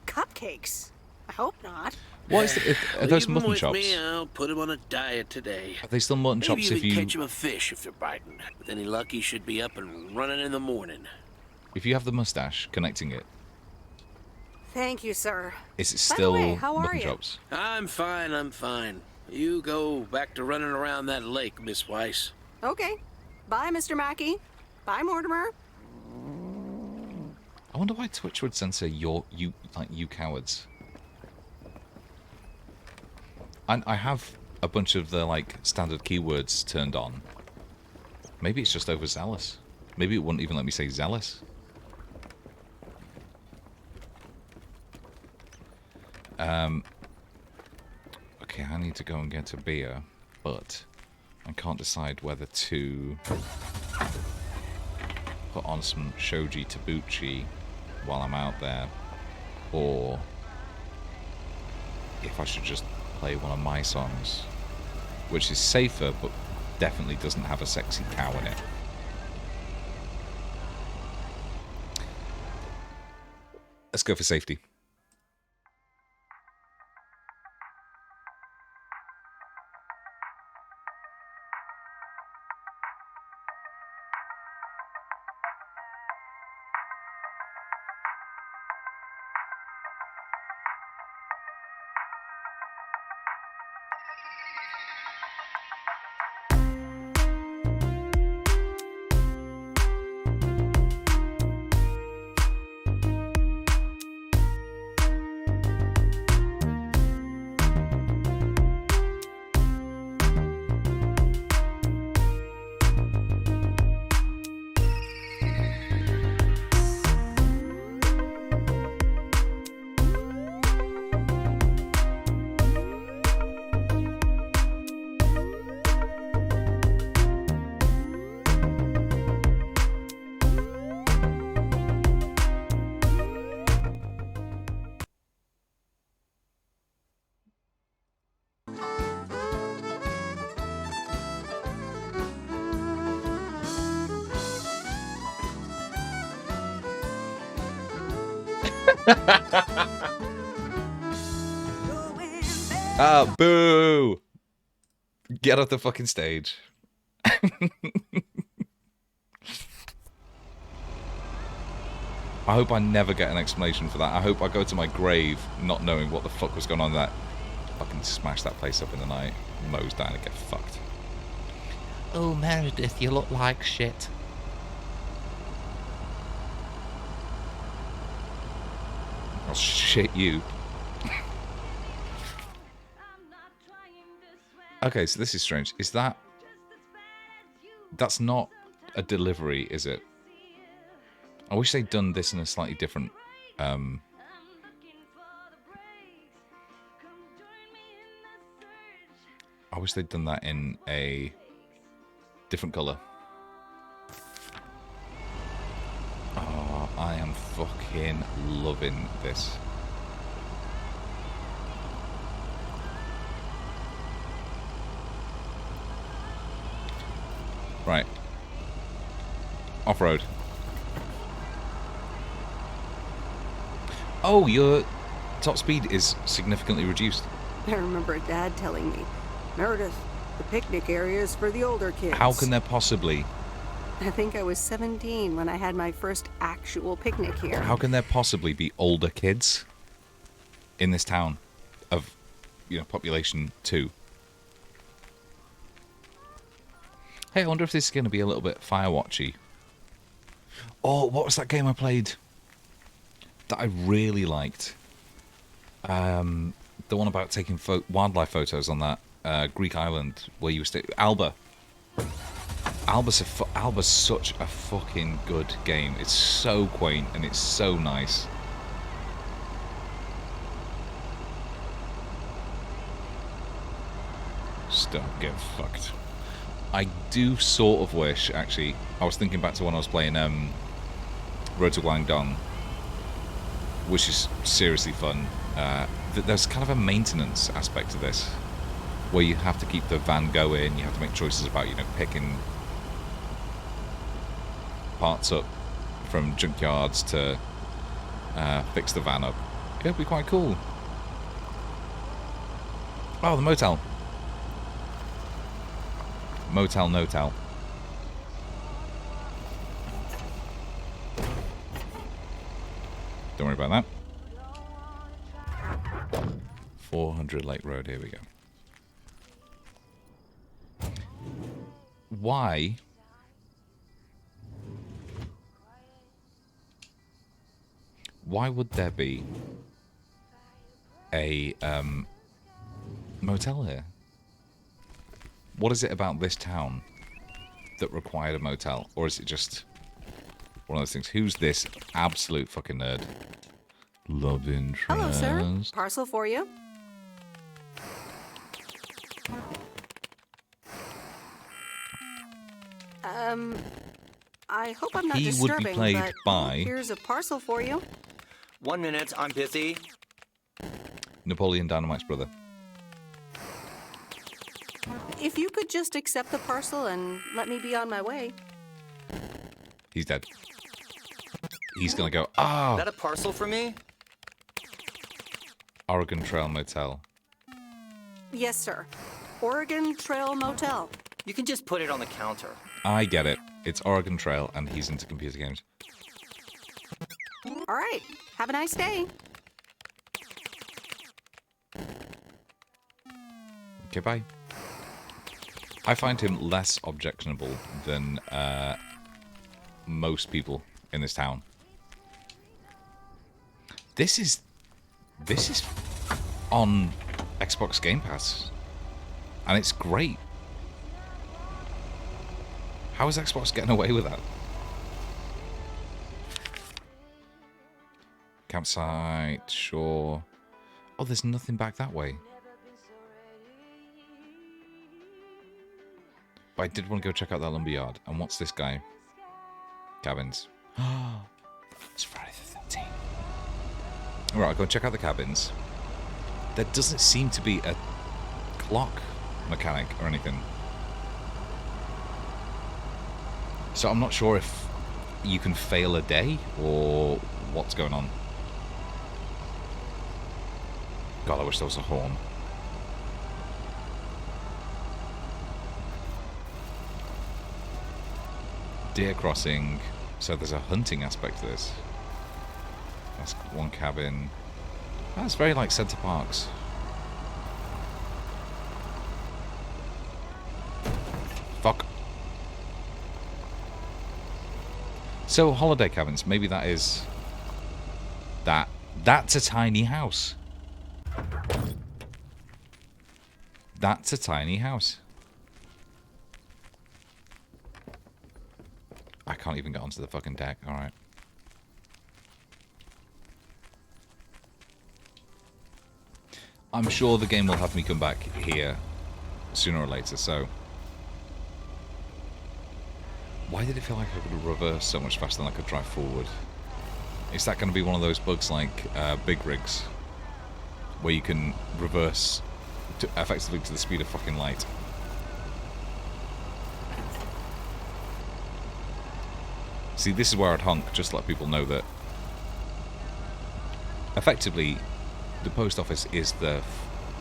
Cupcakes? I hope not. What is the, are those Leave 'em mutton with chops? Me, I'll put him on a diet today. Are they still mutton Maybe chops if even you catch him a fish if they're biting. With any luck, he should be up and running in the morning. if you have the mustache connecting it? Thank you, sir. Is it By the still way, how are mutton you? chops? I'm fine. You go back to running around that lake, Miss Weiss. Okay. Bye, Mr. Mackey. Bye, Mortimer. I wonder why Twitch would censor you cowards. And I have a bunch of the like standard keywords turned on. Maybe it's just overzealous. Maybe it wouldn't even let me say zealous. Okay, I need to go and get a beer, but I can't decide whether to put on some shoji tabuchi while I'm out there, or if I should just play one of my songs, which is safer, but definitely doesn't have a sexy cow in it. Let's go for safety. Ah, boo! Get off the fucking stage. I hope I never get an explanation for that. I hope I go to my grave not knowing what the fuck was going on there. Fucking smash that place up in the night. Mows down and get fucked. Oh, Meredith, you look like shit. I'll shit you. Okay, so this is strange. Is that... That's not a delivery, is it? I wish they'd done this in a slightly different... I wish they'd done that in a different colour. Oh, I am fucking loving this. Right. Off-road. Oh, your top speed is significantly reduced. I remember Dad telling me, Meredith, the picnic area is for the older kids. How can there possibly... I think I was 17 when I had my first actual picnic here. How can there possibly be older kids in this town of, you know, population 2? Hey, I wonder if this is going to be a little bit Firewatchy. Oh, what was that game I played that I really liked? The one about taking wildlife photos on that Greek island where you were Alba. Alba's such a fucking good game. It's so quaint and it's so nice. Just don't get fucked. I do sort of wish, actually, I was thinking back to when I was playing Road to Guangdong, which is seriously fun. There's kind of a maintenance aspect to this, where you have to keep the van going, you have to make choices about, you know, picking parts up from junkyards to fix the van up. It'd be quite cool. Oh, the motel. Motel, no-tel. Don't worry about that. 400 Lake Road, here we go. Why? Why would there be a motel here? What is it about this town that required a motel? Or is it just one of those things? Who's this absolute fucking nerd? Love interest. Hello, sir. Parcel for you. I hope I'm not He disturbing, would be played but by here's a parcel for you. 1 minute, I'm busy. Napoleon Dynamite's brother. If you could just accept the parcel and let me be on my way. He's dead. He's gonna go, oh! Is that a parcel for me? Oregon Trail Motel. Yes, sir. Oregon Trail Motel. You can just put it on the counter. I get it. It's Oregon Trail, and he's into computer games. All right. Have a nice day. Okay, bye. I find him less objectionable than most people in this town. This is on Xbox Game Pass, and it's great. How is Xbox getting away with that? Campsite, sure. Oh, there's nothing back that way. But I did want to go check out that lumberyard. And what's this guy? Cabins. It's Friday the 13th. Alright, I'll go check out the cabins. There doesn't seem to be a clock mechanic or anything. So I'm not sure if you can fail a day or what's going on. God, I wish there was a horn. Deer crossing. So there's a hunting aspect to this. That's one cabin. That's very like Center Parks. Fuck. So holiday cabins. Maybe that is that. That's a tiny house. That's a tiny house. I can't even get onto the fucking deck. Alright. I'm sure the game will have me come back here sooner or later, so... Why did it feel like I could reverse so much faster than I could drive forward? Is that going to be one of those bugs like big rigs? Where you can reverse effectively to the speed of fucking light? See, this is where I'd honk, just to let people know that effectively the post office is the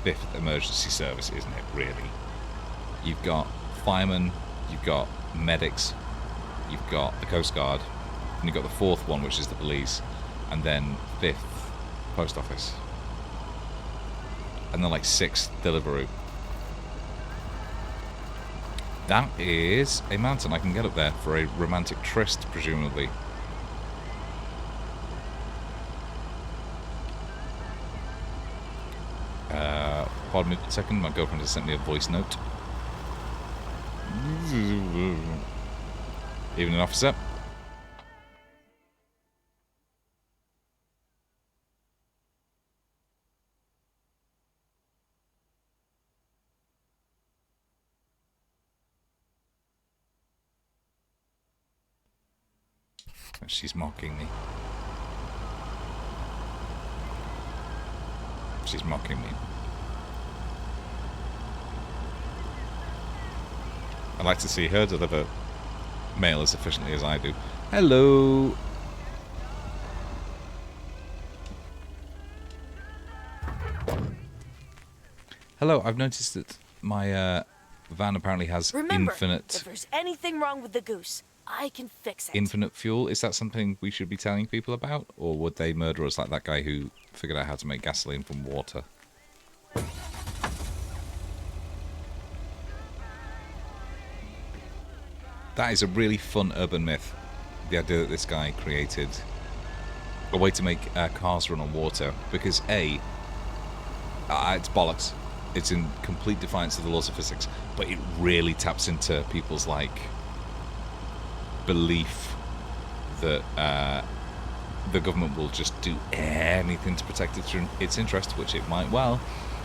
5th emergency service, isn't it, really? You've got firemen, you've got medics, you've got the Coast Guard, and you've got the 4th one, which is the police, and then 5th post office. And then like 6th Deliveroo. That is a mountain. I can get up there for a romantic tryst, presumably. Pardon me a second, my girlfriend has sent me a voice note. Evening, officer. She's mocking me. She's mocking me. I'd like to see her deliver mail as efficiently as I do. Hello! Hello, I've noticed that my van apparently has Remember, infinite... if there's anything wrong with the goose, I can fix it. Infinite fuel? Is that something we should be telling people about? Or would they murder us like that guy who figured out how to make gasoline from water? That is a really fun urban myth. The idea that this guy created a way to make cars run on water. Because A, it's bollocks. It's in complete defiance of the laws of physics. But it really taps into people's, like, belief that the government will just do anything to protect its interest, which it might well.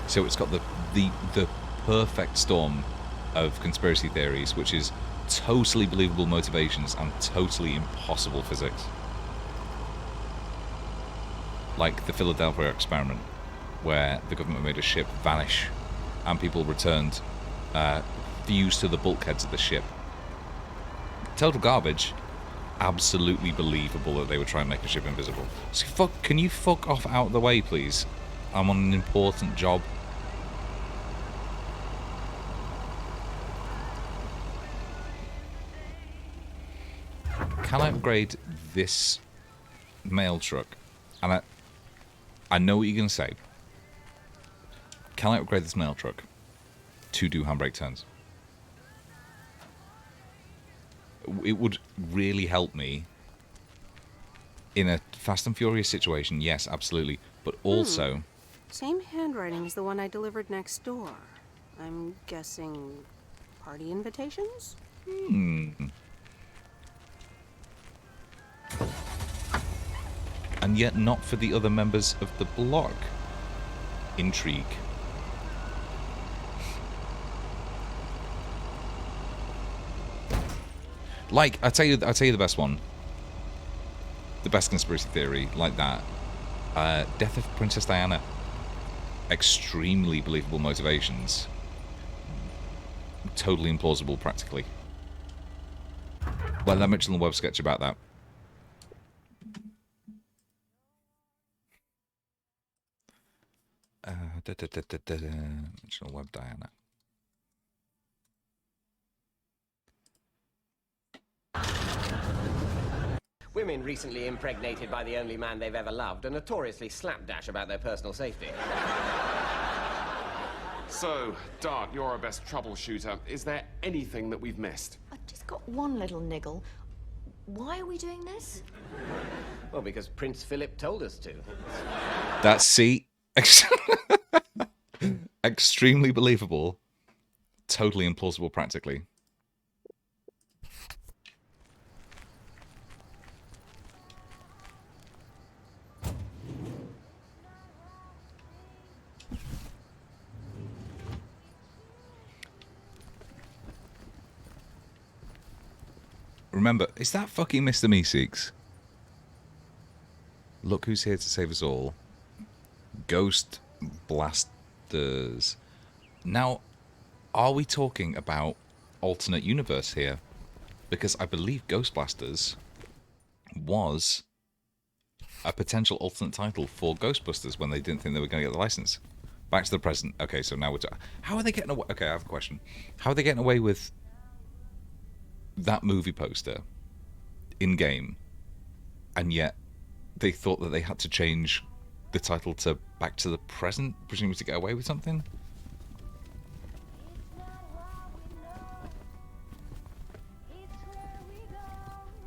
So it's got the perfect storm of conspiracy theories, which is totally believable motivations and totally impossible physics. Like the Philadelphia experiment, where the government made a ship vanish and people returned fused to the bulkheads of the ship. Total garbage. Absolutely believable that they would try and make a ship invisible. So can you fuck off out of the way, please? I'm on an important job. Can I upgrade this mail truck? And I know what you're going to say. Can I upgrade this mail truck to do handbrake turns? It would really help me in a Fast and Furious situation, yes, absolutely. But also... Same handwriting as the one I delivered next door. I'm guessing party invitations? And yet not for the other members of the block. Intrigue. Like, I tell you the best one. The best conspiracy theory, like that. Death of Princess Diana. Extremely believable motivations. Totally implausible, practically. Well, I mentioned the web sketch about that. Mention web Diana. Women recently impregnated by the only man they've ever loved are notoriously slapdash about their personal safety. So, Dart, you're our best troubleshooter. Is there anything that we've missed? I've just got one little niggle. Why are we doing this? Well, because Prince Philip told us to. That's C. Extremely believable. Totally implausible, practically. Remember, is that fucking Mr. Meeseeks? Look who's here to save us all. Ghost blasters. Now, are we talking about alternate universe here? Because I believe Ghost Blasters was a potential alternate title for Ghostbusters when they didn't think they were going to get the license. Back to the present. Okay, so now we're how are they getting away? Okay, I have a question. How are they getting away with that movie poster in game, and yet they thought that they had to change the title to Back to the Present, presumably to get away with something?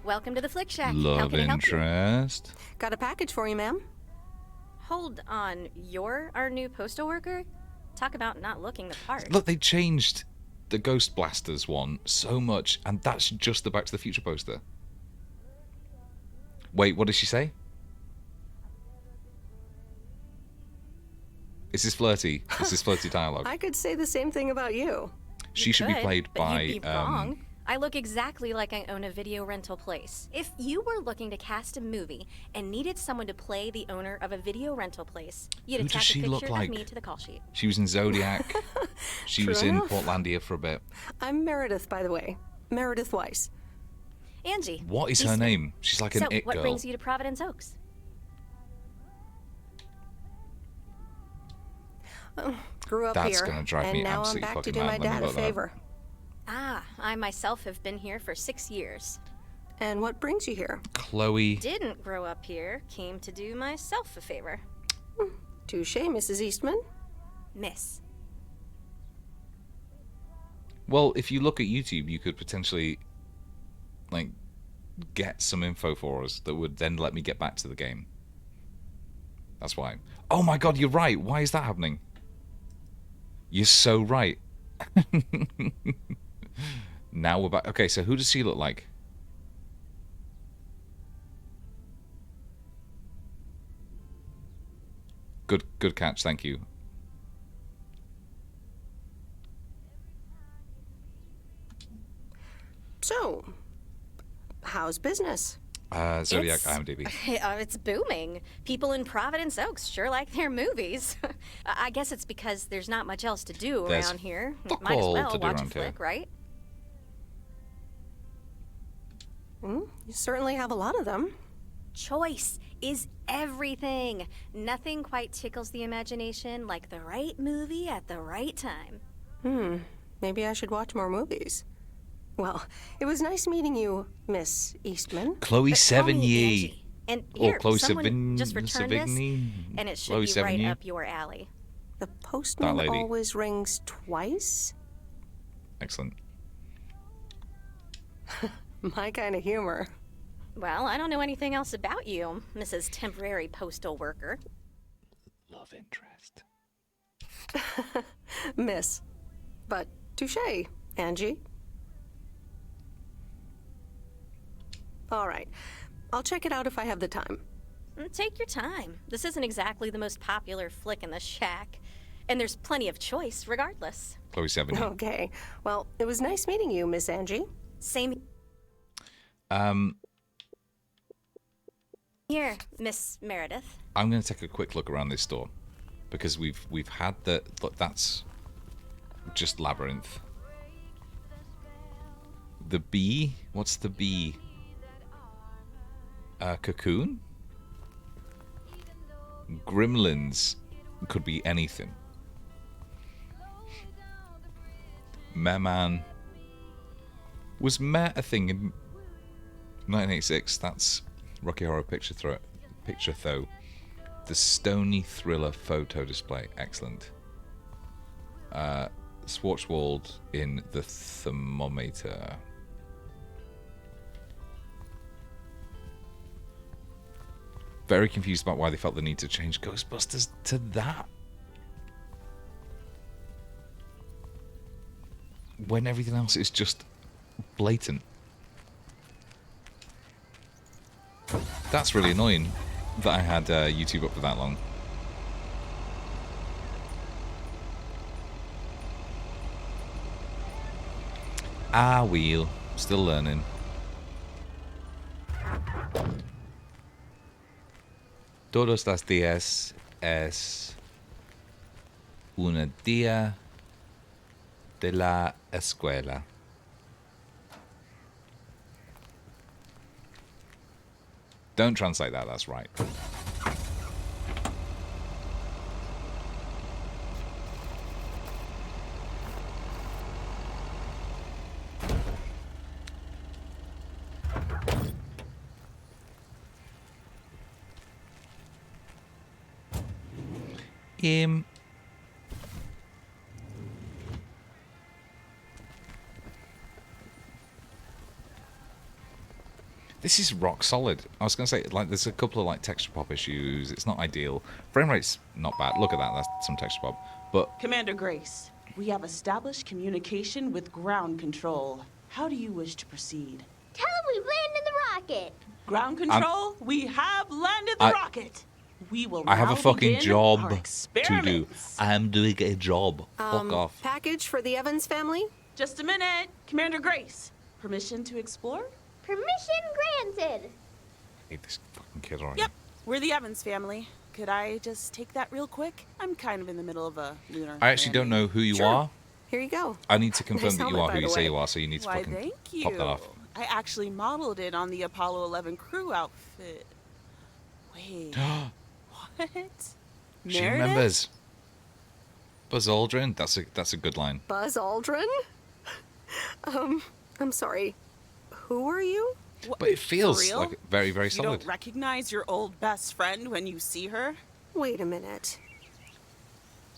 Welcome to the Flick Shack. How Love can I help you? interest. Got a package for you, ma'am. Hold on, you're our new postal worker? Talk about not looking the part. Look, they changed the Ghost Blasters one so much, and that's just the Back to the Future poster. Wait, what did she say? Is this flirty? Is this flirty dialogue? I could say the same thing about you. She should be played but by. You'd be wrong. I look exactly like I own a video rental place. If you were looking to cast a movie and needed someone to play the owner of a video rental place, you'd Who does attach a she look picture like? of me to the call sheet. She was in Zodiac. She was True in enough. Portlandia for a bit. I'm Meredith, by the way. Meredith Weiss. Angie. What is her Eastman. name? She's like an So, it what girl. brings you to Providence Oaks? Grew up That's here, gonna drive and me now I'm absolutely back to fucking do mad my when they dad a got that. favor. Ah, I myself have been here for 6 years. And what brings you here? Chloe. Didn't grow up here, came to do myself a favor. Touche, Mrs. Eastman. Miss. Well, if you look at YouTube, you could potentially, like, get some info for us that would then let me get back to the game. That's why. Oh my god, you're right. Why is that happening? You're so right. Now we're back. Okay, so who does she look like? Good catch, thank you. So, how's business? Zodiac IMDb. It's booming. People in Providence Oaks sure like their movies. I guess it's because there's not much else to do There's around here. fuck Might as all well to do watch a around here. flick, right? You certainly have a lot of them. Choice is everything. Nothing quite tickles the imagination like the right movie at the right time. Maybe I should watch more movies. Well, it was nice meeting you, Miss Eastman. Chloe Call me Sevigny. Angie. And Or here, Chloe someone just returned this, Savigny. and it should Chloe be right Sevigny. up your alley. The postman lady. always rings twice? Excellent. My kind of humor. Well, I don't know anything else about you, Mrs. Temporary Postal Worker. Love interest. Miss. But touche, Angie. All right. I'll check it out if I have the time. Take your time. This isn't exactly the most popular flick in the shack, and there's plenty of choice regardless. Chloe Sevigny. Okay. Well, it was nice meeting you, Miss Angie. Same Um, here, Miss Meredith. I'm going to take a quick look around this store because we've had the look. That's just labyrinth. The bee. What's the bee? Cocoon. Gremlins could be anything. Merman. Was Meh a thing in 1986? That's Rocky Horror Picture Show. The Stony Thriller photo display. Excellent. Schwarzwald in the thermometer. Very confused about why they felt the need to change Ghostbusters to that. When everything else is just blatant. That's really annoying that I had YouTube up for that long. Ah, wheel. Still learning. Todos los días es un día de la escuela. Don't translate that, that's right. This is rock solid. I was going to say, like, there's a couple of like texture pop issues. It's not ideal. Frame rate's not bad. Look at that. That's some texture pop. But Commander Grace, we have established communication with ground control. How do you wish to proceed? Tell him we've landed the rocket. Ground control, we have landed the rocket. We will I have now a fucking begin job our to do. experiments. I'm doing a job. Fuck off. Package for the Evans family? Just a minute. Commander Grace, permission to explore? Permission granted. I hate this fucking kid already. Yep, we're the Evans family. Could I just take that real quick? I'm kind of in the middle of a lunar I actually don't know who you Sure. are. Here you go. I need to confirm Nice that you helmet, are by who you the say way. you are, so you need to Why, fucking thank you. pop that off. I actually modeled it on the Apollo 11 crew outfit. Wait. What? She Meredith? remembers. Buzz Aldrin. That's a good line. Buzz Aldrin? I'm sorry. Who are you? But it feels For real? like very, very You solid. don't recognize your old best friend when you see her? Wait a minute.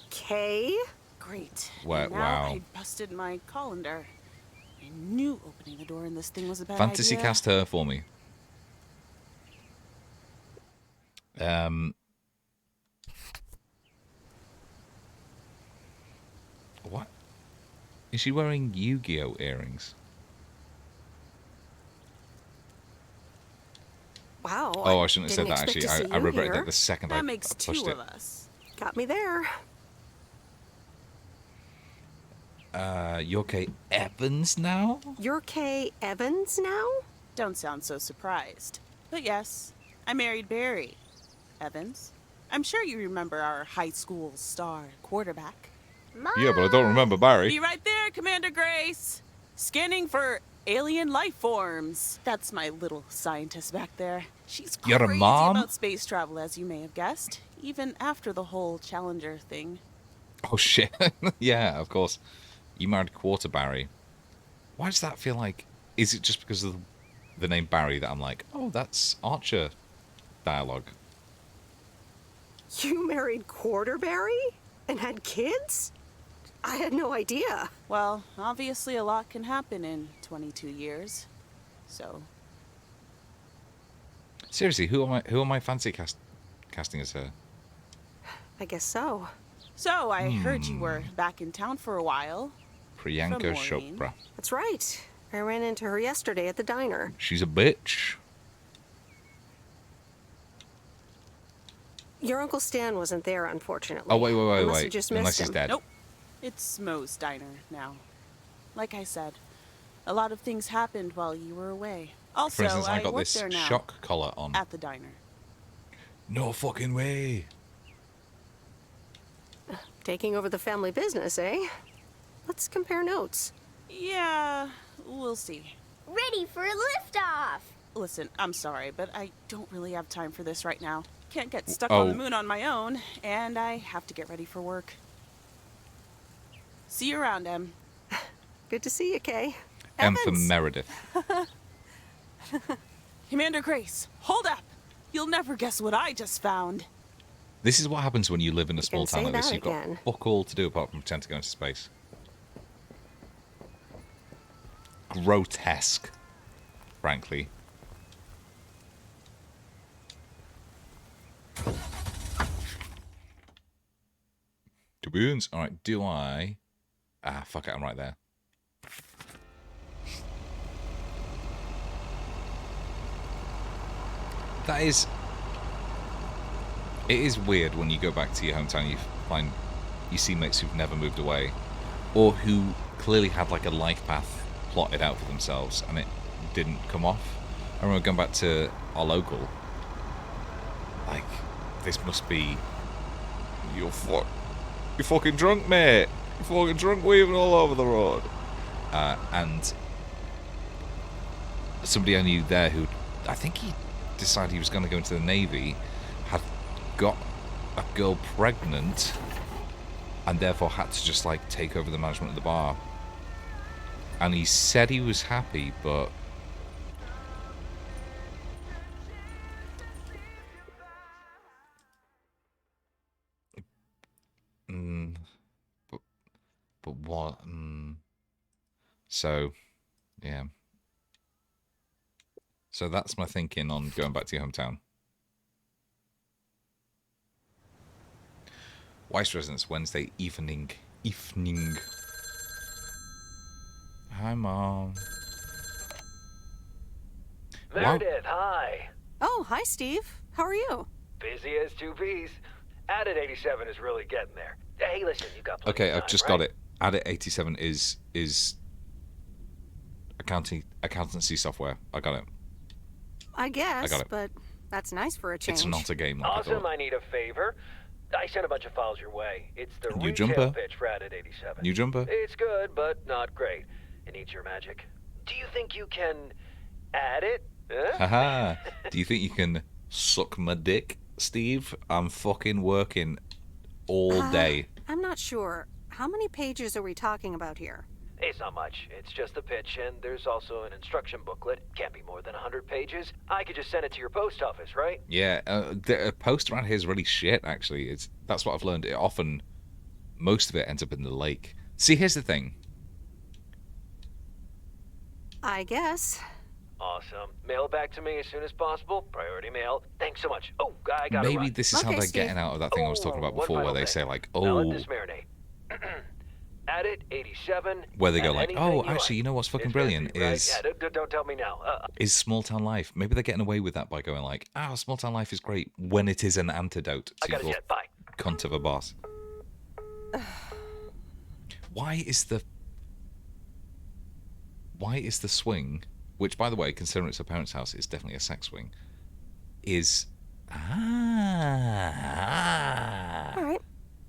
Kay? Great. Wow, And now wow. I busted my colander. I knew opening the door in this thing was a bad Fantasy idea. cast her for me. What? Is she wearing Yu-Gi-Oh earrings? Wow. Oh, I shouldn't have said didn't that expect actually. to see I you regretted here. that the second That I makes pushed two it. of us. Got me there. You're Kay Evans now? You're Kay Evans now? Don't sound so surprised. But yes, I married Barry. Evans. I'm sure you remember our high school star quarterback. Yeah, but I don't remember Barry. Be right there, Commander Grace. Scanning for alien life forms. That's my little scientist back there. She's You're a crazy mom? about space travel, as you may have guessed, even after the whole Challenger thing. Oh, shit. Yeah, of course. You married Quarter Barry. Why does that feel like... Is it just because of the name Barry that I'm like, oh, that's Archer dialogue? You married Quarterberry? And had kids? I had no idea. Well, obviously a lot can happen in 22 years. So... Seriously, who am I fancy casting as her? I guess so. So, I heard you were back in town for a while. Priyanka Chopra. That's right. I ran into her yesterday at the diner. She's a bitch. Your Uncle Stan wasn't there, unfortunately. Oh, wait. Unless you just missed Unless he's him. dead. Nope. It's Moe's diner now. Like I said, a lot of things happened while you were away. Also, For instance, I got work this there now, shock collar on. at the diner. No fucking way. Taking over the family business, eh? Let's compare notes. Yeah, we'll see. Ready for a liftoff! Listen, I'm sorry, but I don't really have time for this right now. Can't get stuck Oh. on the moon on my own, and I have to get ready for work. See you around, Em. Good to see you, Kay. M for Meredith. Commander Grace, hold up! You'll never guess what I just found. This is what happens when you live in a small can town say like this. that You've again. got fuck all to do apart from pretend to go into space. Grotesque, frankly. Doboons. All right, do I... Ah, fuck it, I'm right there. That is... It is weird when you go back to your hometown, you see mates who've never moved away, or who clearly had like a life path plotted out for themselves, and it didn't come off. I remember going back to our local, like, this must be... You're fucking drunk, mate. You're fucking drunk weaving all over the road. And somebody I knew there who, I think he decided he was going to go into the Navy, had got a girl pregnant, and therefore had to just like take over the management of the bar. And he said he was happy, but but what? So, yeah. So that's my thinking on going back to your hometown. Weiss Residence, Wednesday evening. Hi, Mom. Meredith, hi. Oh, hi, Steve. How are you? Busy as two peas. Added 87 is really getting there. Hey, listen, you got plenty Okay, of I've time, just right? got it. Addit 87 is accountancy software. I got it. I guess, got it. but that's nice for a change. It's not a game like I Awesome, thought. I need a favor. I sent a bunch of files your way. It's the New retail jumper. pitch for Addit 87. New jumper. It's good, but not great. It needs your magic. Do you think you can add it? Huh? Haha. Do you think you can suck my dick, Steve? I'm fucking working all day. I'm not sure. How many pages are we talking about here? It's not much. It's just the pitch, and there's also an instruction booklet. Can't be more than 100 pages. I could just send it to your post office, right? Yeah, the post around here is really shit, actually. That's what I've learned. Most of it ends up in the lake. See, here's the thing. I guess. Awesome. Mail it back to me as soon as possible. Priority mail. Thanks so much. Oh, I gotta Maybe run. this is how they're getting out of that thing I was talking about before, where they say, like, oh... Now let this marinate. Addit 87. Where they go and like, anything oh, you actually, like. you know what's fucking It's gonna brilliant be, right? is... Yeah, don't tell me now. Is small town life. Maybe they're getting away with that by going like, small town life is great when it is an antidote I to gotta your jet. Bye. cunt of a boss. Why is the swing, which by the way, considering it's a parent's house, is definitely a sex swing, is... All right.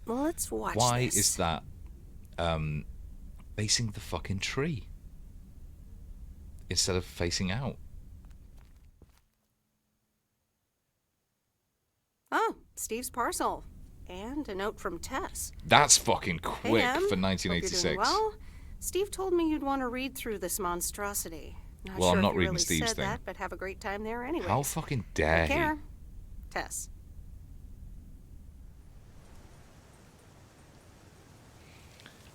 Well, let's watch Why this. is that facing the fucking tree instead of facing out? Oh, Steve's parcel. And a note from Tess. That's fucking Hey, quick Em. for Hope 1986. you're doing well. Steve told me you'd want to read through this monstrosity. Not Well, sure I'm if not he reading really Steve's said thing. that, but have a great time there anyway. How fucking dare Take he? care. Tess.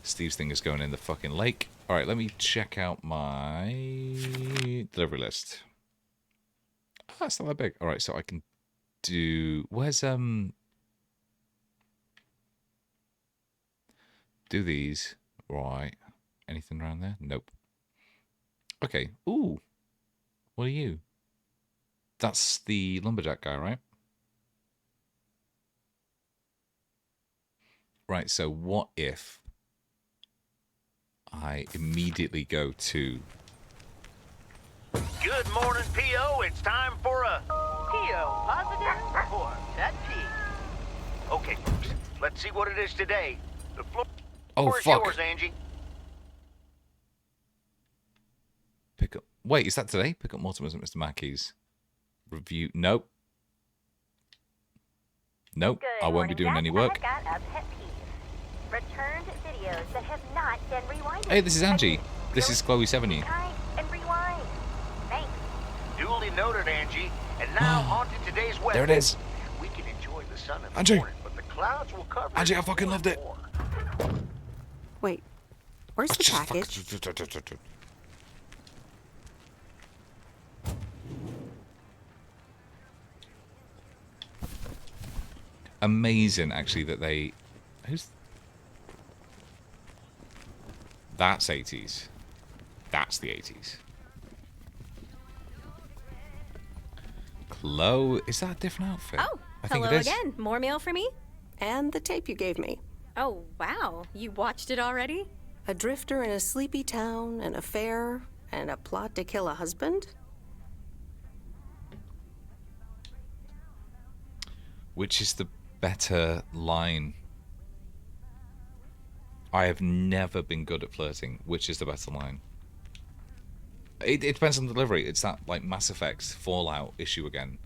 Steve's thing is going in the fucking lake. All right, let me check out my delivery list. Oh, that's not that big. All right, so I can do... Where's... Do these. Right. Anything around there? Nope. Okay. Ooh. What are you? That's the lumberjack guy, right? Right, so what if I immediately go to... Good morning, P.O. It's time for a P.O. positive or pet peeve. Okay, folks, let's see what it is today. The floor is fuck. yours, Angie. Pick up... Wait, is that today? Pick up Mortimer's at Mr. Mackey's. Review... Nope. Nope, I won't be doing any work. I've got a pet peeve. Returned videos that have not been rewinded. Hey, this is Angie. This is Chloe 70. And rewind. Thanks. Duly noted, Angie. And now on to today's weather. There it is. We can enjoy the sun in the Angie. morning, but the clouds will cover Angie, it I fucking more loved and it. more. Wait. Where's the package? Amazing, actually, that they... Who's... That's 80s. That's the 80s. Chloe... Is that a different outfit? Oh, I think hello it is. again. More mail for me? And the tape you gave me. Oh, wow. You watched it already? A drifter in a sleepy town, an affair, and a plot to kill a husband? Which is the better line? I have never been good at flirting. Which is the better line? It depends on the delivery. It's that, like, Mass Effect Fallout issue again.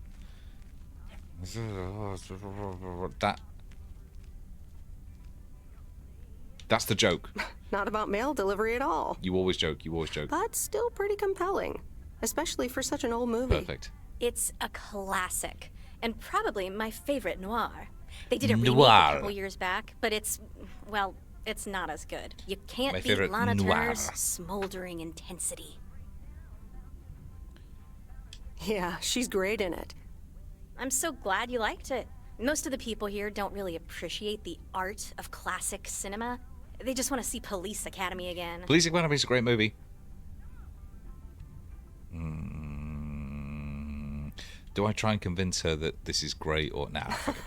That's the joke. Not about mail delivery at all. You always joke. You always joke. But still pretty compelling. Especially for such an old movie. Perfect. It's a classic, and probably my favorite noir. They did a remake a Noir. couple years back, but it's, well, it's not as good. You can't My beat favorite Lana noir. Turner's smoldering intensity. Yeah, she's great in it. I'm so glad you liked it. Most of the people here don't really appreciate the art of classic cinema. They just want to see Police Academy again. Police Academy is a great movie. Do I try and convince her that this is great or nah? Fuck it.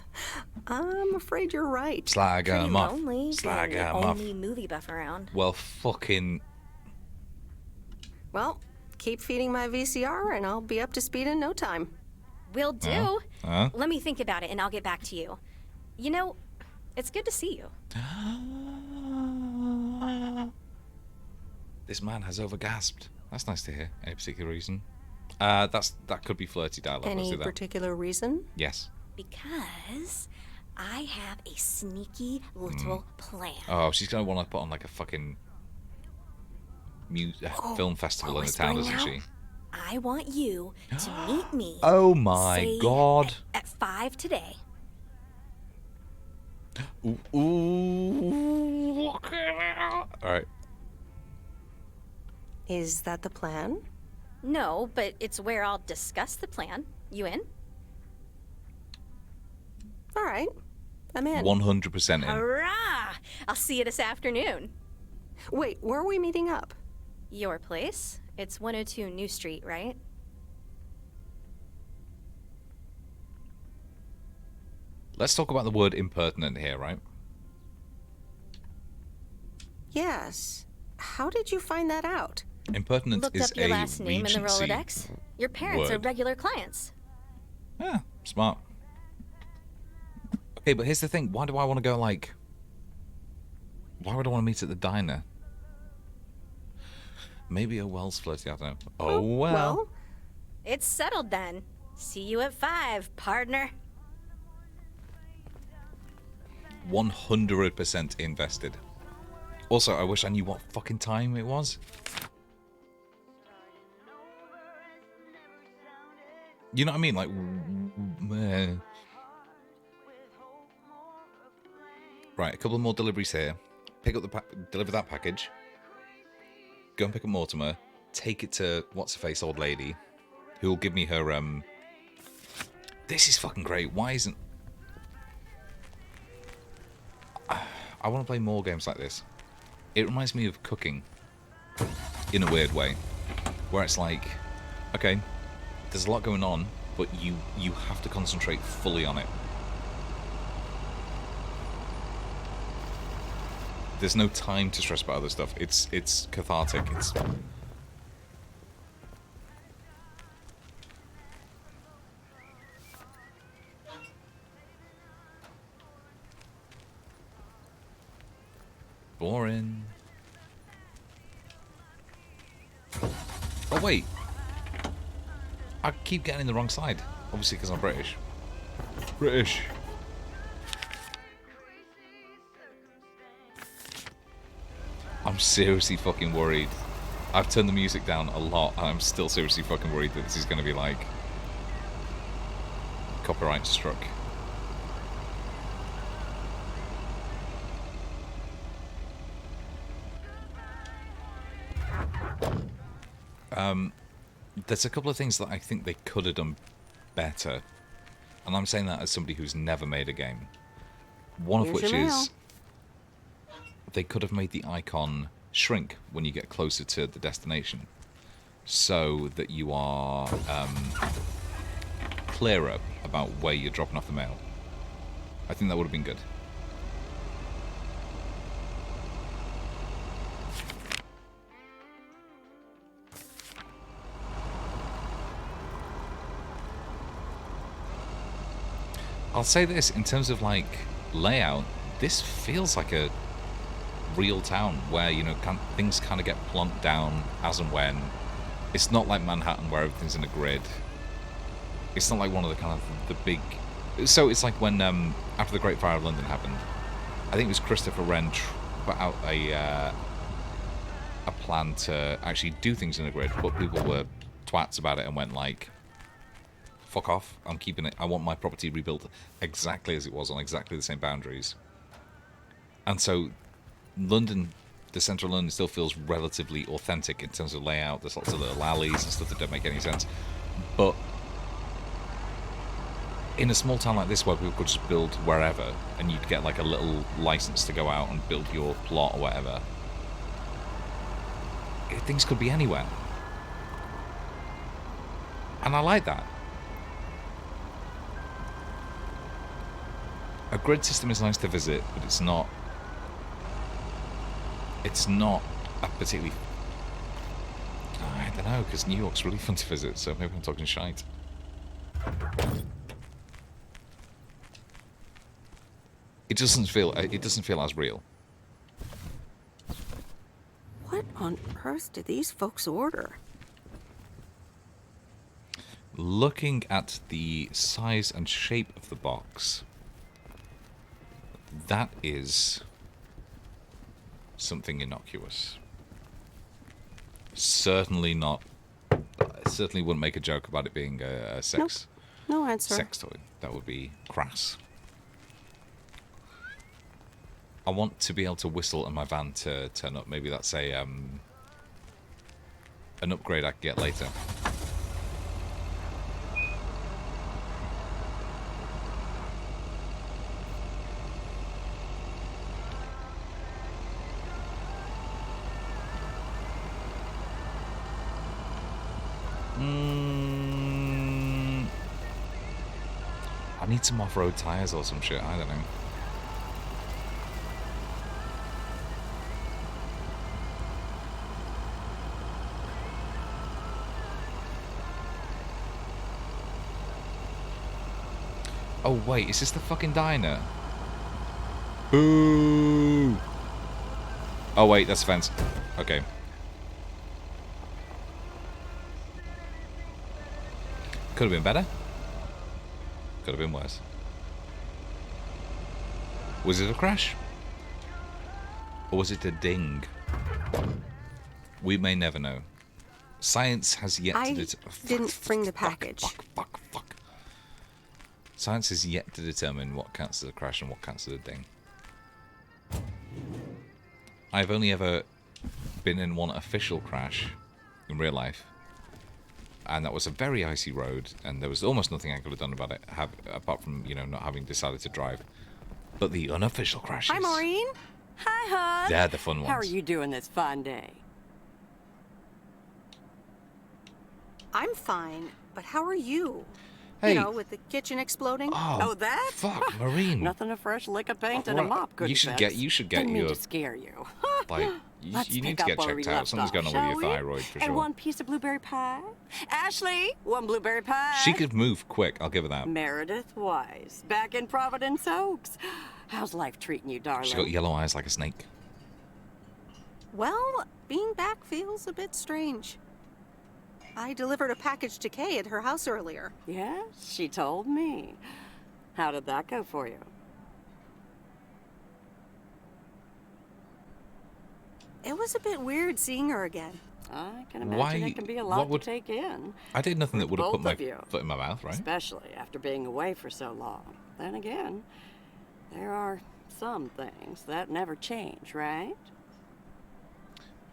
I'm afraid you're right. Slag Pretty 'em off. lonely, Slag being the 'em off. only movie buff around. Well, fucking... Well, keep feeding my VCR and I'll be up to speed in no time. Will do. Huh? Let me think about it and I'll get back to you. You know, it's good to see you. This man has overgasped. That's nice to hear. Any particular reason? That could be flirty dialogue. Let's Any do that. particular reason? Yes. Because I have a sneaky little plan. Oh, she's gonna want to put on like a fucking film festival in the town, whispering doesn't now? she? I want you to meet me. Oh my say, God. At 5 today. Ooh. All right. Is that the plan? No, but it's where I'll discuss the plan. You in? All right. I'm in. 100% in. Hurrah! I'll see you this afternoon. Wait, where are we meeting up? Your place? It's 102 New Street, right? Let's talk about the word impertinent here, right? Yes. How did you find that out? Impertinent Looked is up your a last name in the Regency Rolodex. Your parents are word. regular clients. Yeah, smart. Okay, but here's the thing. Why do I want to go, like... Why would I want to meet at the diner? Maybe a Wells flirty, I don't know. Oh, well. It's settled then. See you at 5, partner. 100% invested. Also, I wish I knew what fucking time it was. You know what I mean? Like... Right, a couple more deliveries here. Pick up the deliver that package. Go and pick up Mortimer. Take it to what's-her-face old lady, who will give me her This is fucking great. Why isn't... I want to play more games like this. It reminds me of cooking in a weird way, where it's like, okay, there's a lot going on, but you have to concentrate fully on it. There's no time to stress about other stuff. It's cathartic. It's... boring. Oh, wait. I keep getting in the wrong side. Obviously, because I'm British. British. I'm seriously fucking worried. I've turned the music down a lot, and I'm still seriously fucking worried that this is going to be, like, copyright struck. There's a couple of things that I think they could have done better. And I'm saying that as somebody who's never made a game. One of which is... they could have made the icon shrink when you get closer to the destination, so that you are clearer about where you're dropping off the mail. I think that would have been good. I'll say this, in terms of, like, layout, this feels like a real town where, you know, things kind of get plonked down as and when. It's not like Manhattan where everything's in a grid. It's not like one of the kind of the big... So it's like when, after the Great Fire of London happened, I think it was Christopher Wren put out a plan to actually do things in a grid, but people were twats about it and went like, fuck off, I'm keeping it. I want my property rebuilt exactly as it was on exactly the same boundaries. And so London, the centre of London, still feels relatively authentic in terms of layout. There's lots of little alleys and stuff that don't make any sense. But in a small town like this where people could just build wherever and you'd get like a little license to go out and build your plot or whatever, things could be anywhere. And I like that. A grid system is nice to visit, but it's not a particularly... I don't know, because New York's really fun to visit, so maybe I'm talking shite. It doesn't feel as real. What on earth do these folks order? Looking at the size and shape of the box, that is something innocuous. Certainly not. Certainly wouldn't make a joke about it being a sex. Nope. No answer. Sex toy. That would be crass. I want to be able to whistle and my van to turn up. Maybe that's an upgrade I can get later. I need some off-road tires or some shit. I don't know. Oh, wait, is this the fucking diner? Boo! Oh, wait, that's a fence. Okay. Could have been better. Could have been worse. Was it a crash? Or was it a ding? We may never know. Science has yet to didn't bring the package. Fuck. Science has yet to determine what counts as a crash and what counts as a ding. I've only ever been in one official crash in real life. And that was a very icy road, and there was almost nothing I could have done about it, apart from, you know, not having decided to drive. But the unofficial crashes... Hi, Maureen. Hi, hon. They're the fun ones. How are you doing this fine day? I'm fine, but how are you? Hey. You know, with the kitchen exploding. Oh, that? Fuck, Maureen. Nothing a fresh lick of paint and a mop couldn't You should fix. get Didn't mean your... to scare you. Like, you need to get checked out. Something's going on with your thyroid, for and sure. one piece of blueberry pie. Ashley, one blueberry pie. She could move quick, I'll give her that. Meredith Wise, back in Providence Oaks. How's life treating you, darling? She's got yellow eyes like a snake. Well, being back feels a bit strange. I delivered a package to Kay at her house earlier. Yes, she told me. How did that go for you? It was a bit weird seeing her again. I can imagine it can be a lot to take in. I did nothing that would have put my Both of you. foot in my mouth, right? Especially after being away for so long. Then again, there are some things that never change, right?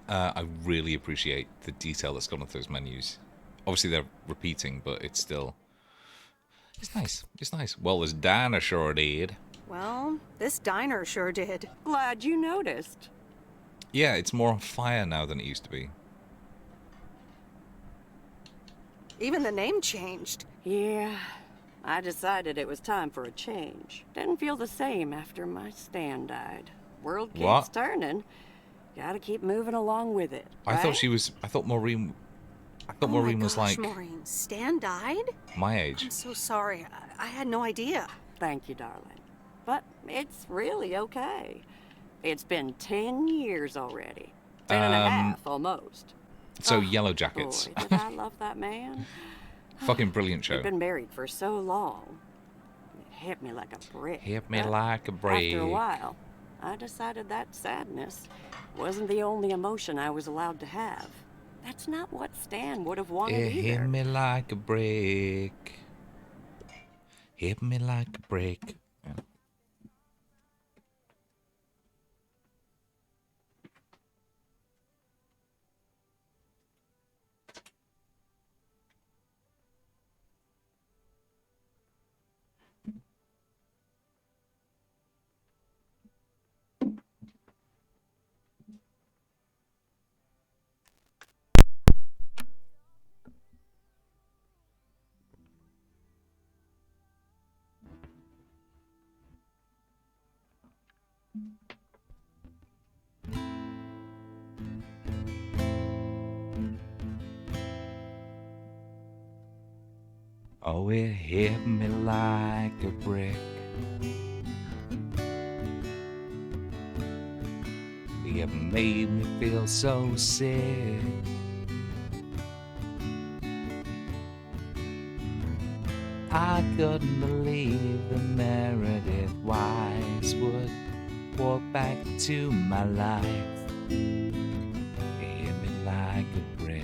I really appreciate the detail that's gone into those menus. Obviously, they're repeating, but it's still... It's nice. It's nice. Well, this diner sure did. Well, this diner sure did. Glad you noticed. Yeah, it's more on fire now than it used to be. Even the name changed. Yeah, I decided it was time for a change. Didn't feel the same after my Stan died. World keeps What? turning. Gotta keep moving along with it. I thought right? she was... I thought Maureen... Oh Maureen my was gosh, like Maureen, Stan died? my age. I'm so sorry. I had no idea. Thank you, darling. But it's really okay. It's been 10 years already. 10 and a half, almost. So, Yellow Jackets. Boy, did I love that man. Fucking brilliant show. We've been married for so long. It hit me like a brick. Hit me But like a brick. After a while, I decided that sadness wasn't the only emotion I was allowed to have. That's not what Stan would have wanted It hit either. me like a brick. Hit me like a brick. Yeah. Oh, it hit me like a brick. It made me feel so sick. I couldn't believe that Meredith Wise would walk back to my life. It hit me like a brick.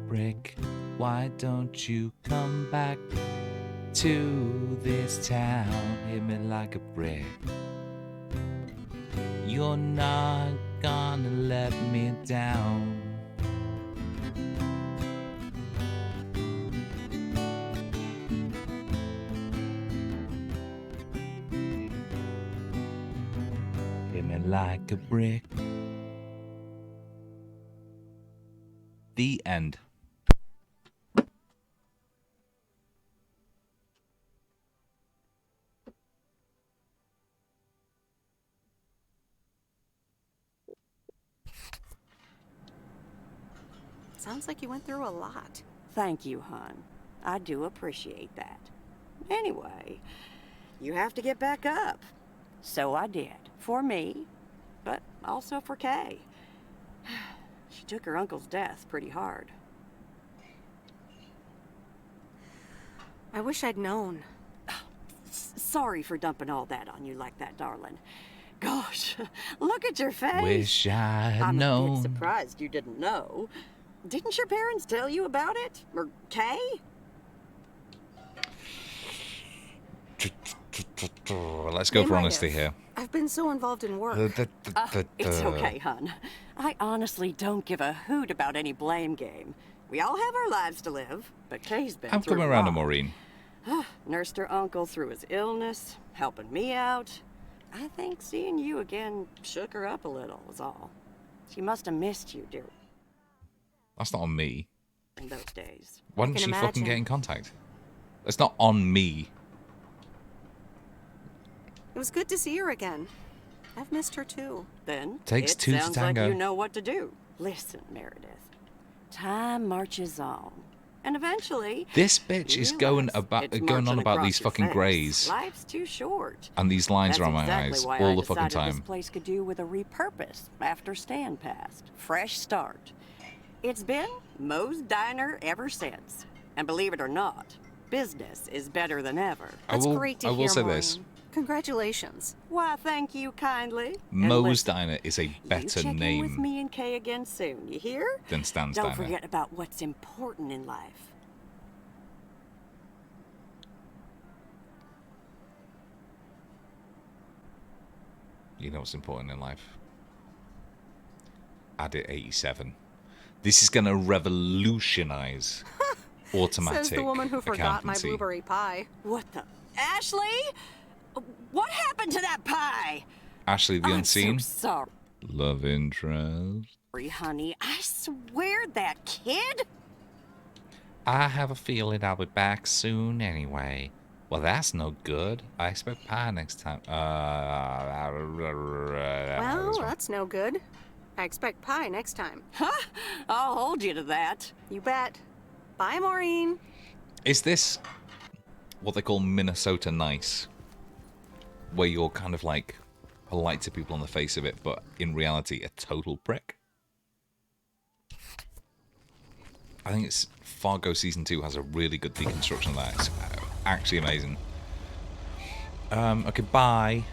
Brick, why don't you come back to this town? Hit me like a brick. You're not gonna let me down. Hit me like a brick. The end. Sounds like you went through a lot. thank you, hon. I do appreciate that. Anyway, you have to get back up. So I did. For me, but also for Kay. She took her uncle's death pretty hard. I wish I'd known. Sorry for dumping all that on you like that, darling. Gosh, look at your face. Wish I'd I'm a known. bit surprised you didn't know. Didn't your parents tell you about it? Or Kay? Let's go They for might honesty have. here. I've been so involved in work. It's okay, hon. I honestly don't give a hoot about any blame game. We all have our lives to live, but Kay's been I'm through coming a around to lot. Maureen. Nursed her uncle through his illness, helping me out. I think seeing you again shook her up a little, is all. She must have missed you, dear, That's not on me. in those days. Why didn't she fucking get in contact? It's not on me. It was good to see her again. I've missed her too. Then Takes it two to sounds tango. like you know what to do. Listen, Meredith. Time marches on. And eventually, This bitch is going on about these fucking greys. Life's too short. And these lines That's are on my exactly eyes why all I the fucking decided time. This place could do with a repurpose after Stan passed. Fresh start. It's been Moe's Diner ever since. And believe it or not, business is better than ever. That's great to I hear, will say Maureen. this. Congratulations. Why, thank you kindly. And Moe's listen, Diner is a you better check in with name me and Kay again soon, you hear? than Stan's Don't Diner. forget about what's important in life. You know what's important in life? Add it 87. This is going to revolutionize automatic Says the woman who forgot my accountancy. blueberry pie. What the? Ashley? What happened to that pie? Ashley the I'm Unseen. so sorry. Love interest. Honey, I swear that kid. I have a feeling I'll be back soon anyway. Well, that's no good. I expect pie next time. Well, that's no good. I expect pie next time. Huh? I'll hold you to that. You bet. Bye, Maureen. Is this what they call Minnesota nice? Where you're kind of like polite to people on the face of it, but in reality, a total prick? I think it's Fargo Season 2 has a really good deconstruction of that. It's actually amazing. Okay, bye.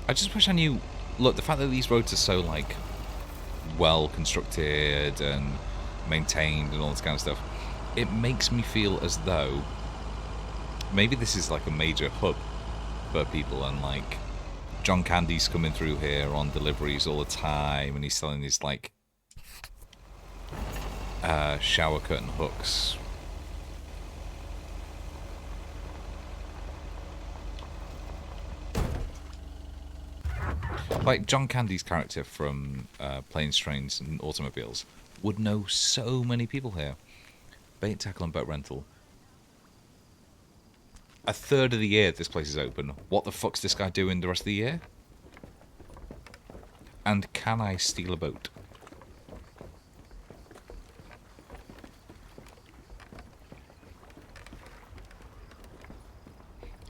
I just wish I knew... Look, the fact that these roads are so, like, well constructed and maintained and all this kind of stuff, it makes me feel as though maybe this is like a major hub for people, and like John Candy's coming through here on deliveries all the time, and he's selling these like shower curtain hooks. Like John Candy's character from Planes, Trains and Automobiles would know so many people here. Bait, tackle and boat rental. A third of the year this place is open. What the fuck's this guy doing the rest of the year? And can I steal a boat?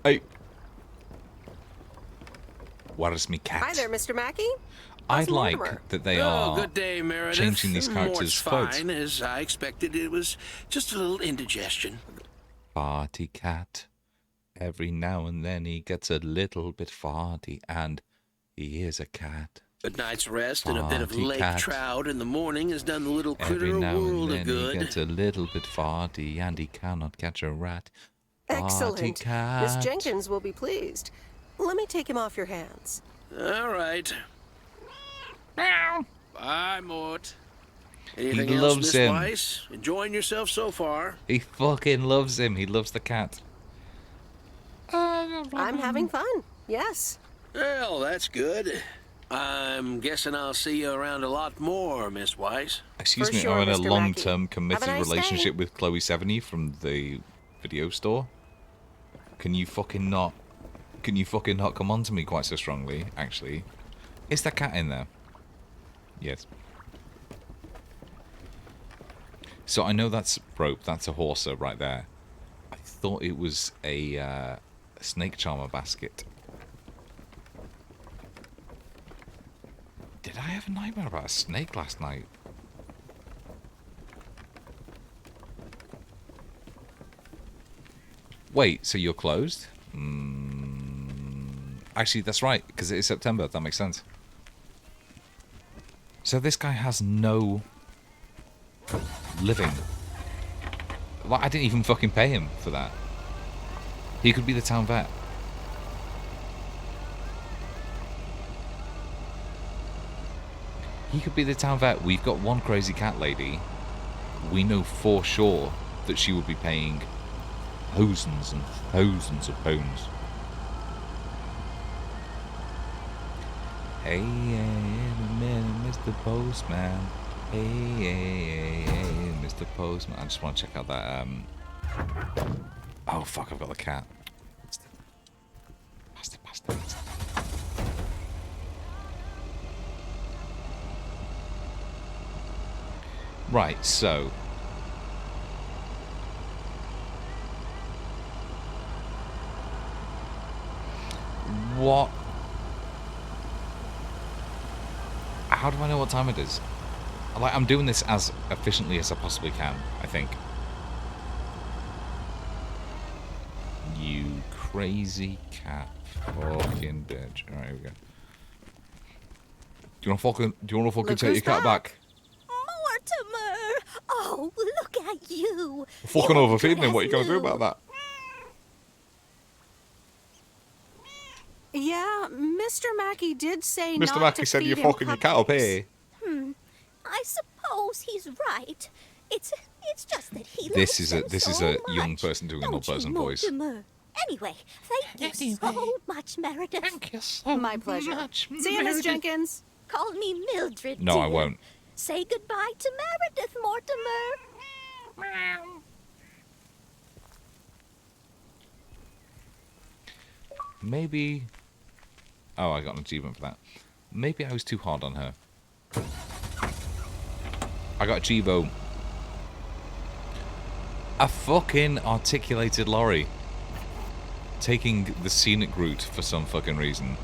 Hey. Where's me cat? Hi there, Mr. Mackey. I'd How's Mortimer? like that they are good day, Meredith. changing these characters' Mort's quotes. fine, as I expected. It was just a little indigestion. Farty cat. Every now and then he gets a little bit farty, and he is a cat. Good night's rest and a bit of Farty lake cat. trout in the morning has done the little Every critter a now and world then of he good. gets a little bit farty, and he cannot catch a rat. Farty Excellent. cat. Miss Jenkins will be pleased. Let me take him off your hands. All right. Bye, Mort. Anything He else, loves Miss him. Weiss? Enjoying yourself so far? He fucking loves him. He loves the cat. I'm having fun. Yes. Well, that's good. I'm guessing I'll see you around a lot more, Miss Weiss. Excuse For me, sure, I'm in a Mr. long-term Mackey. committed Have a nice relationship day. with Chloe Sevigny from the video store. Can you fucking not come on to me quite so strongly, actually? Is that cat in there? Yes. So I know that's rope. That's a horser right there. I thought it was a snake charmer basket. Did I have a nightmare about a snake last night? Wait, so you're closed? Actually, that's right, because it is September. That makes sense. So this guy has no living. Like, I didn't even fucking pay him for that. He could be the town vet. He could be the town vet. We've got one crazy cat lady. We know for sure that she would be paying thousands and thousands of pounds. Hey, Mister Postman. Hey, Mister Postman. I just want to check out that. Oh fuck! I've got the cat. Bastard. Right, so what? How do I know what time it is? Like, I'm doing this as efficiently as I possibly can, I think. You crazy cat fucking bitch. Alright, here we go. Do you wanna fucking take your cat back? Mortimer! Oh, look at you! Fucking overfeeding him, what are you gonna do about that? Yeah, Mr. Mackey did say Mr. not Mackey to said feed you're him fucking your cat up here. I suppose he's right. It's just that he This likes is them a so young much. person doing an old Don't you, person voice. Mortimer? Anyway, thank you so much, Meredith. Thank you so My pleasure. See you, Miss Jenkins. Call me Mildred, No, I dear. won't. Say goodbye to Meredith, Mortimer. Maybe... Oh, I got an achievement for that. Maybe I was too hard on her. I got Chivo. A fucking articulated lorry. Taking the scenic route for some fucking reason.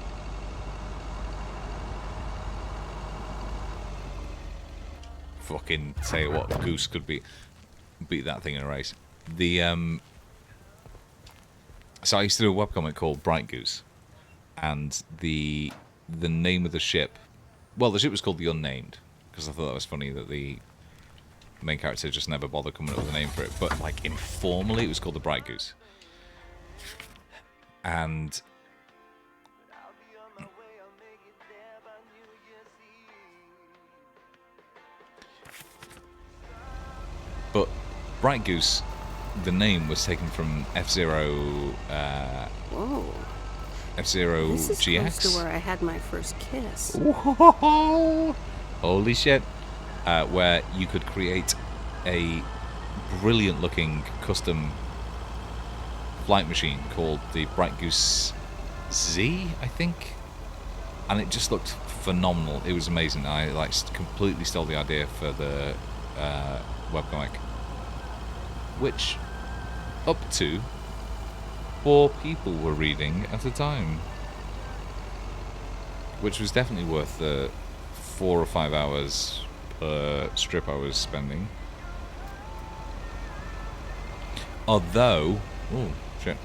Fucking tell you what, Goose could beat that thing in a race. So I used to do a webcomic called Bright Goose, and the name of the ship, well, the ship was called The Unnamed, because I thought that was funny that the main character just never bothered coming up with a name for it, but like informally it was called the Bright Goose. And but Bright Goose, the name was taken from F-Zero Whoa. F-Zero This is GX. close to where I had my first kiss. Holy shit. Where you could create a brilliant looking custom flight machine called the Bright Goose Z, I think. And it just looked phenomenal. It was amazing. I like completely stole the idea for the webcomic, which up to 4 people were reading at a time, which was definitely worth the 4 or 5 hours per strip I was spending. Although, oh shit,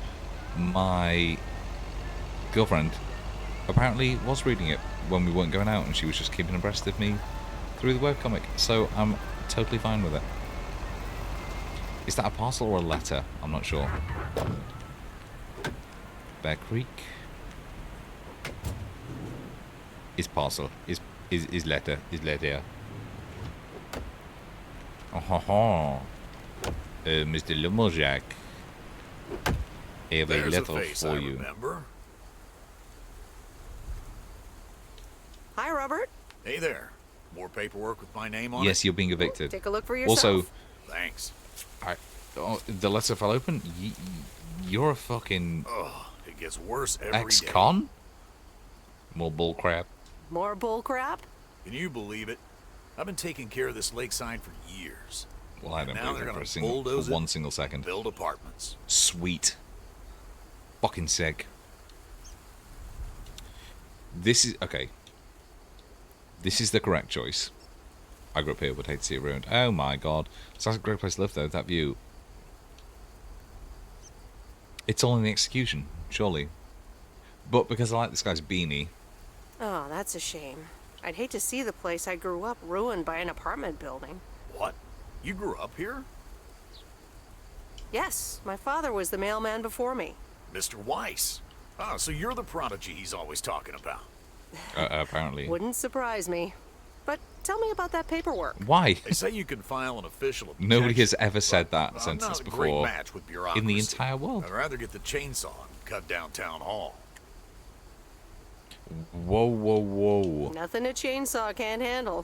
my girlfriend apparently was reading it when we weren't going out, and she was just keeping abreast of me through the webcomic, so I'm totally fine with it. Is that a parcel or a letter? I'm not sure. Bear Creek is parcel. Is letter. Is letter. Oh ha ha. Mr. Lumberjack. I have a There's letter face for I you. remember. Hi, Robert. Hey there. More paperwork with my name on it? Yes, you're being evicted. Take a look for yourself. Also, Thanks. the letter fell open. You're a fucking Ugh, it gets worse every day. ex-con? More bullcrap. More bull crap? Can you believe it? I've been taking care of this lakeside for years. Well, I don't Now believe they're it gonna for bulldoze one it single second. Build apartments. Sweet. Fucking sick. This is okay. This is the correct choice. I grew up here, would hate to see it ruined. Oh my god. Sounds like a great place to live though, that view. It's all in the execution, surely. But because I like this guy's beanie. Oh, that's a shame. I'd hate to see the place I grew up ruined by an apartment building. What? You grew up here? Yes, my father was the mailman before me. Mr. Weiss. Ah, so you're the prodigy he's always talking about. Apparently. Wouldn't surprise me. But tell me about that paperwork. Why? They say you can file an official objection. Nobody has ever said that I'm sentence not a great before match with bureaucracy. in the entire world. I'd rather get the chainsaw and cut down town hall. Whoa, whoa, whoa. Nothing a chainsaw can't handle.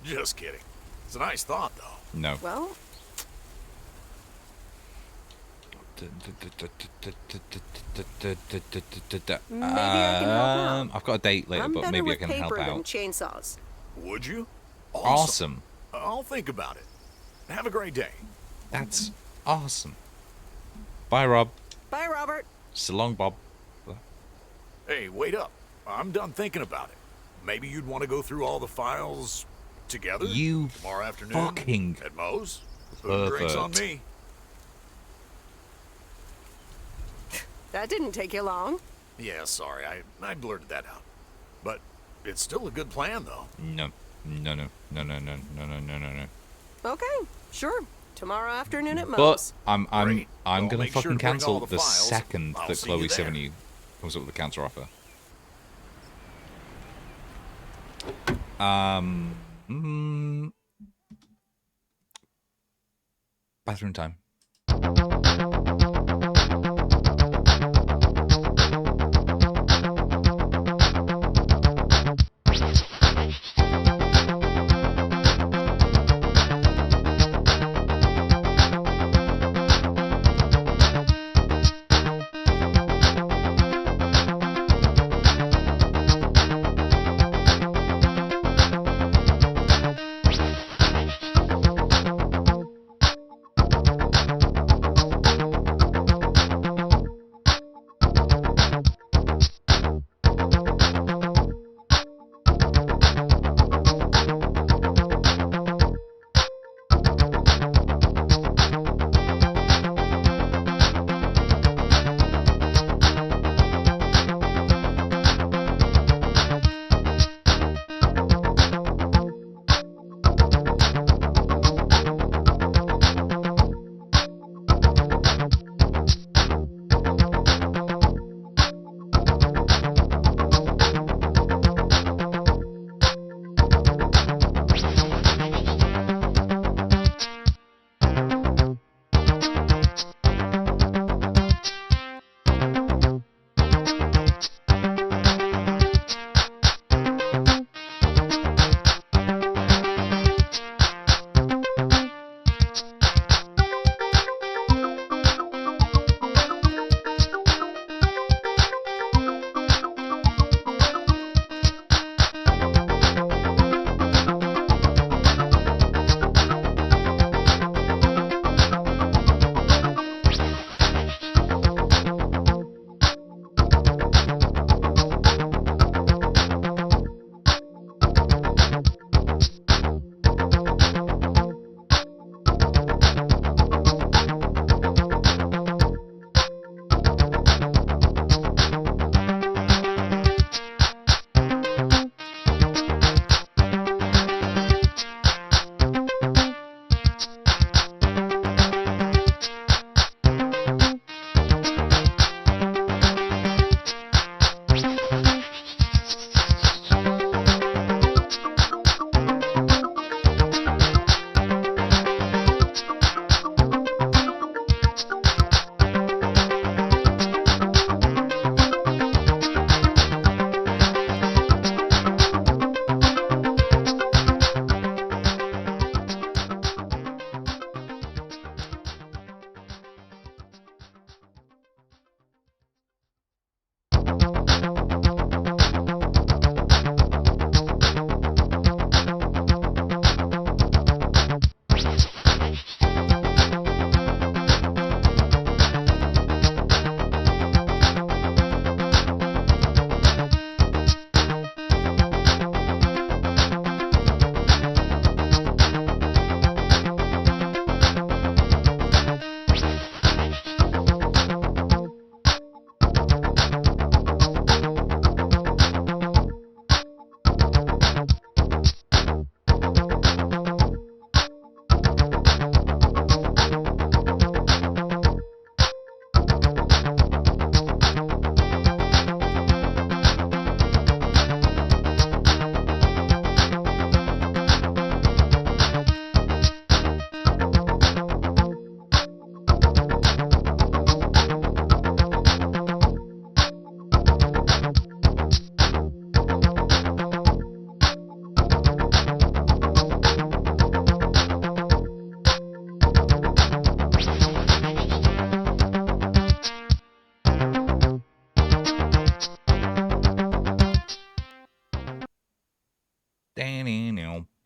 Just kidding. It's a nice thought, though. No. Well, maybe I can help out. I've got a date later, I'm but better maybe I with can paper help than out. chainsaws. Would you? Awesome. I'll think about it. Have a great day. That's awesome. Bye, Rob. Bye, Robert. So long, Bob. Hey, wait up. I'm done thinking about it. Maybe you'd want to go through all the files together? You tomorrow afternoon fucking at Moe's? Food and drinks on pervert. me. That didn't take you long. Yeah, sorry. I blurted that out. But it's still a good plan, though. No. No, no, no, no, no, no, no, no, no, no. Okay, sure. Tomorrow afternoon at But Moe's. I'm Well, gonna make sure fucking to bring all cancel the the files. second I'll that see you Chloe there. 70 comes up with a counter offer. Bathroom time.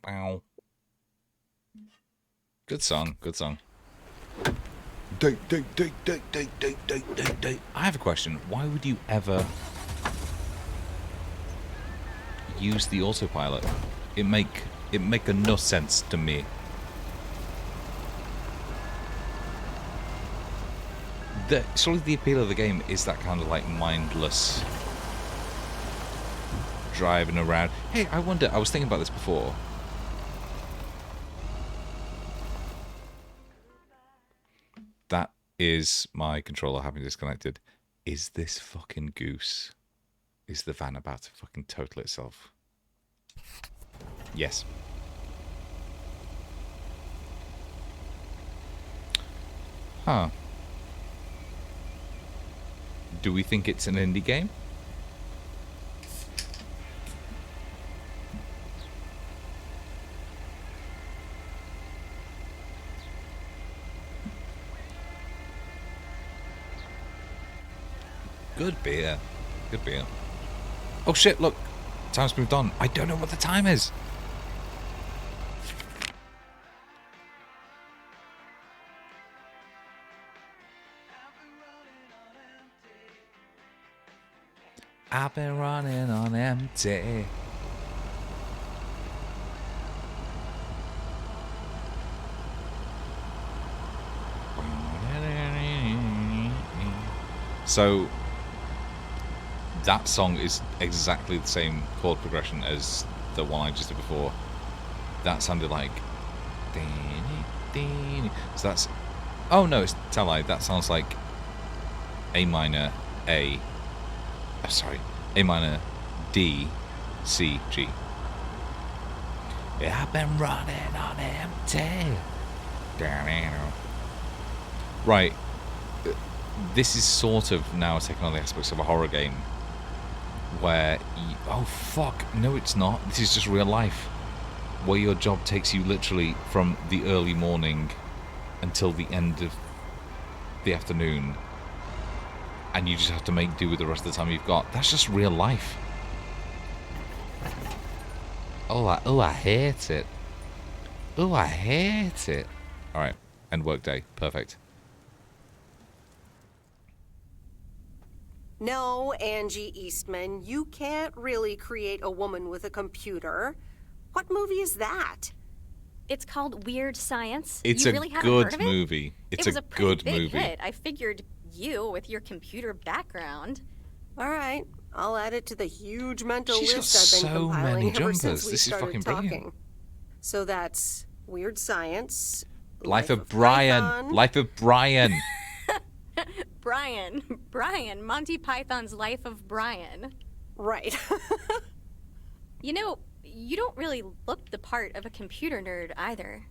Bow. Good song. Good song. I have a question. Why would you ever use the autopilot? It make no sense to me. Surely the appeal of the game is that kind of like mindless driving around. Hey, I wonder, I was thinking about this before. That is my controller having disconnected. Is this fucking goose? Is the van about to fucking total itself? Yes. Huh. Do we think it's an indie game? Good beer. Good beer. Oh shit, look. Time's moved on. I don't know what the time is. I've been running on empty. So that song is exactly the same chord progression as the one I just did before. That sounded like so that's, oh no, it's tell I, that sounds like A minor A, sorry, A minor D C G. Yeah, I've been running on empty. Right, this is sort of now taking on the aspects of a horror game where oh fuck, no it's not, this is just real life, where your job takes you literally from the early morning until the end of the afternoon, and you just have to make do with the rest of the time you've got. That's just real life. Oh, I hate it. Oh, I hate it. Alright, end work day. Perfect. No, Angie Eastman, you can't really create a woman with a computer. What movie is that? It's called Weird Science. It's you a really haven't good heard of it? movie. It was a pretty big hit. I figured you, with your computer background. All right, I'll add it to the huge mental She's got list I've been so compiling many ever since jumpers. we This is started fucking talking. brilliant. So that's Weird Science, Life of Brian. Python. Life of Brian. Brian, Monty Python's Life of Brian. Right. You know, you don't really look the part of a computer nerd either.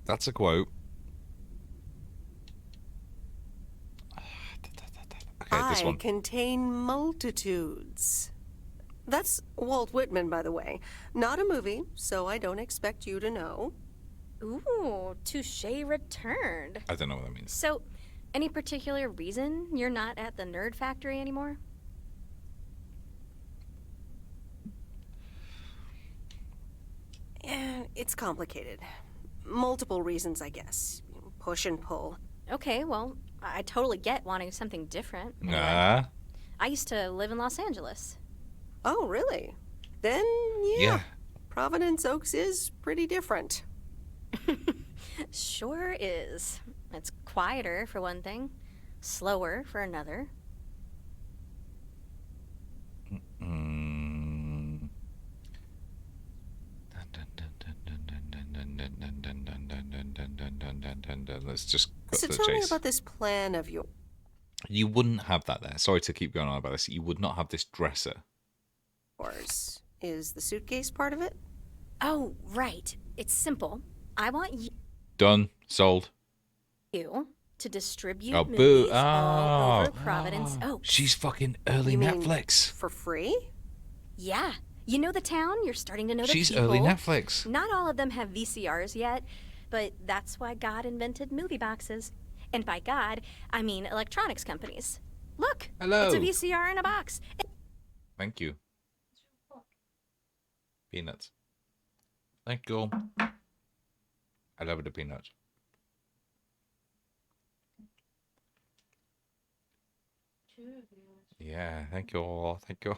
That's a quote. Okay, this I one. contain multitudes. That's Walt Whitman, by the way. Not a movie, so I don't expect you to know. Ooh, touche returned. I don't know what that means. So, any particular reason you're not at the Nerd Factory anymore? It's complicated. Multiple reasons, I guess. Push and pull. Okay, well, I totally get wanting something different. Nah. I used to live in Los Angeles. Oh, really? Then, yeah. Providence Oaks is pretty different. Sure is. It's quieter, for one thing. Slower, for another. Let's just cut So to the tell me chase. about this plan of yours. You wouldn't have that there. Sorry to keep going on about this. You would not have this dresser. Is the suitcase part of it? Oh, right. It's simple. I want Done. Sold. you to distribute Oh, movies boo. all over Oh. Providence Oaks. She's fucking early You mean Netflix. For free? Yeah. You know the town? You're starting to know the She's people. early Netflix. Not all of them have VCRs yet, but that's why God invented movie boxes. And by God, I mean electronics companies. Look. Hello. It's a VCR in a box. Thank you. Peanuts. Thank you. I love the peanuts. Yeah, thank you. Thank you.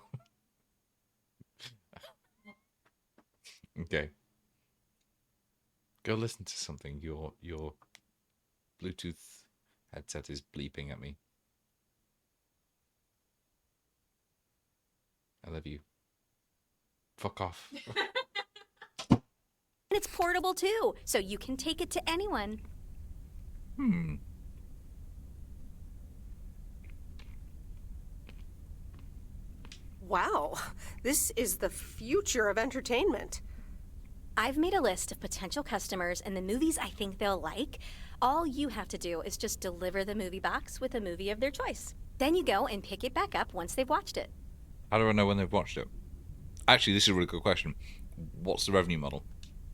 Okay. Go listen to something. Your Bluetooth headset is bleeping at me. I love you. Fuck off. And it's portable too, so you can take it to anyone. Wow, this is the future of entertainment. I've made a list of potential customers and the movies I think they'll like. All you have to do is just deliver the movie box with a movie of their choice. Then you go and pick it back up once they've watched it. How do I know when they've watched it? Actually, this is a really good question. What's the revenue model?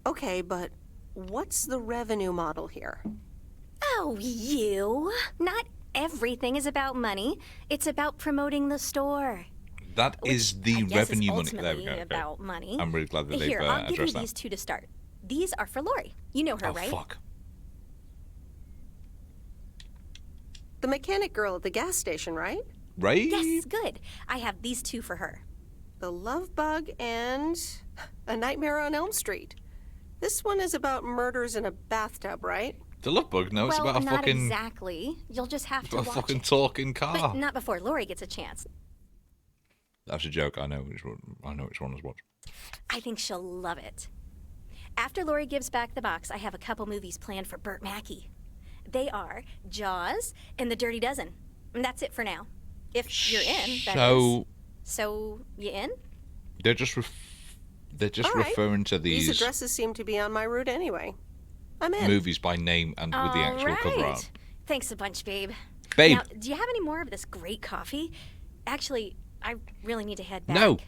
Okay, but what's the revenue model here? Oh, you. Not everything is about money. It's about promoting the store. That is the revenue money. There we go. Okay. About money. I'm really glad that they've Here, I'll give you addressed that. these two to start. These are for Lori. You know her, Oh, right? fuck. The mechanic girl at the gas station, right? Right? Yes, good. I have these two for her. The Love Bug and A Nightmare on Elm Street. This one is about murders in a bathtub, right? The Love Bug? No, it's well, about a not fucking... exactly. You'll just have to a watch fucking it. talking car. But not before Lori gets a chance. That's a joke. I know which one is what. I think she'll love it. After Lori gives back the box, I have a couple movies planned for Burt Mackey. They are Jaws and The Dirty Dozen. And that's it for now. If you're in, that is. So, you in? They're just All right. referring to These these addresses seem to be on my route anyway. I'm in. movies by name and with the actual cover art. Thanks a bunch, babe. Babe. Now, do you have any more of this great coffee? Actually, I really need to head back. No,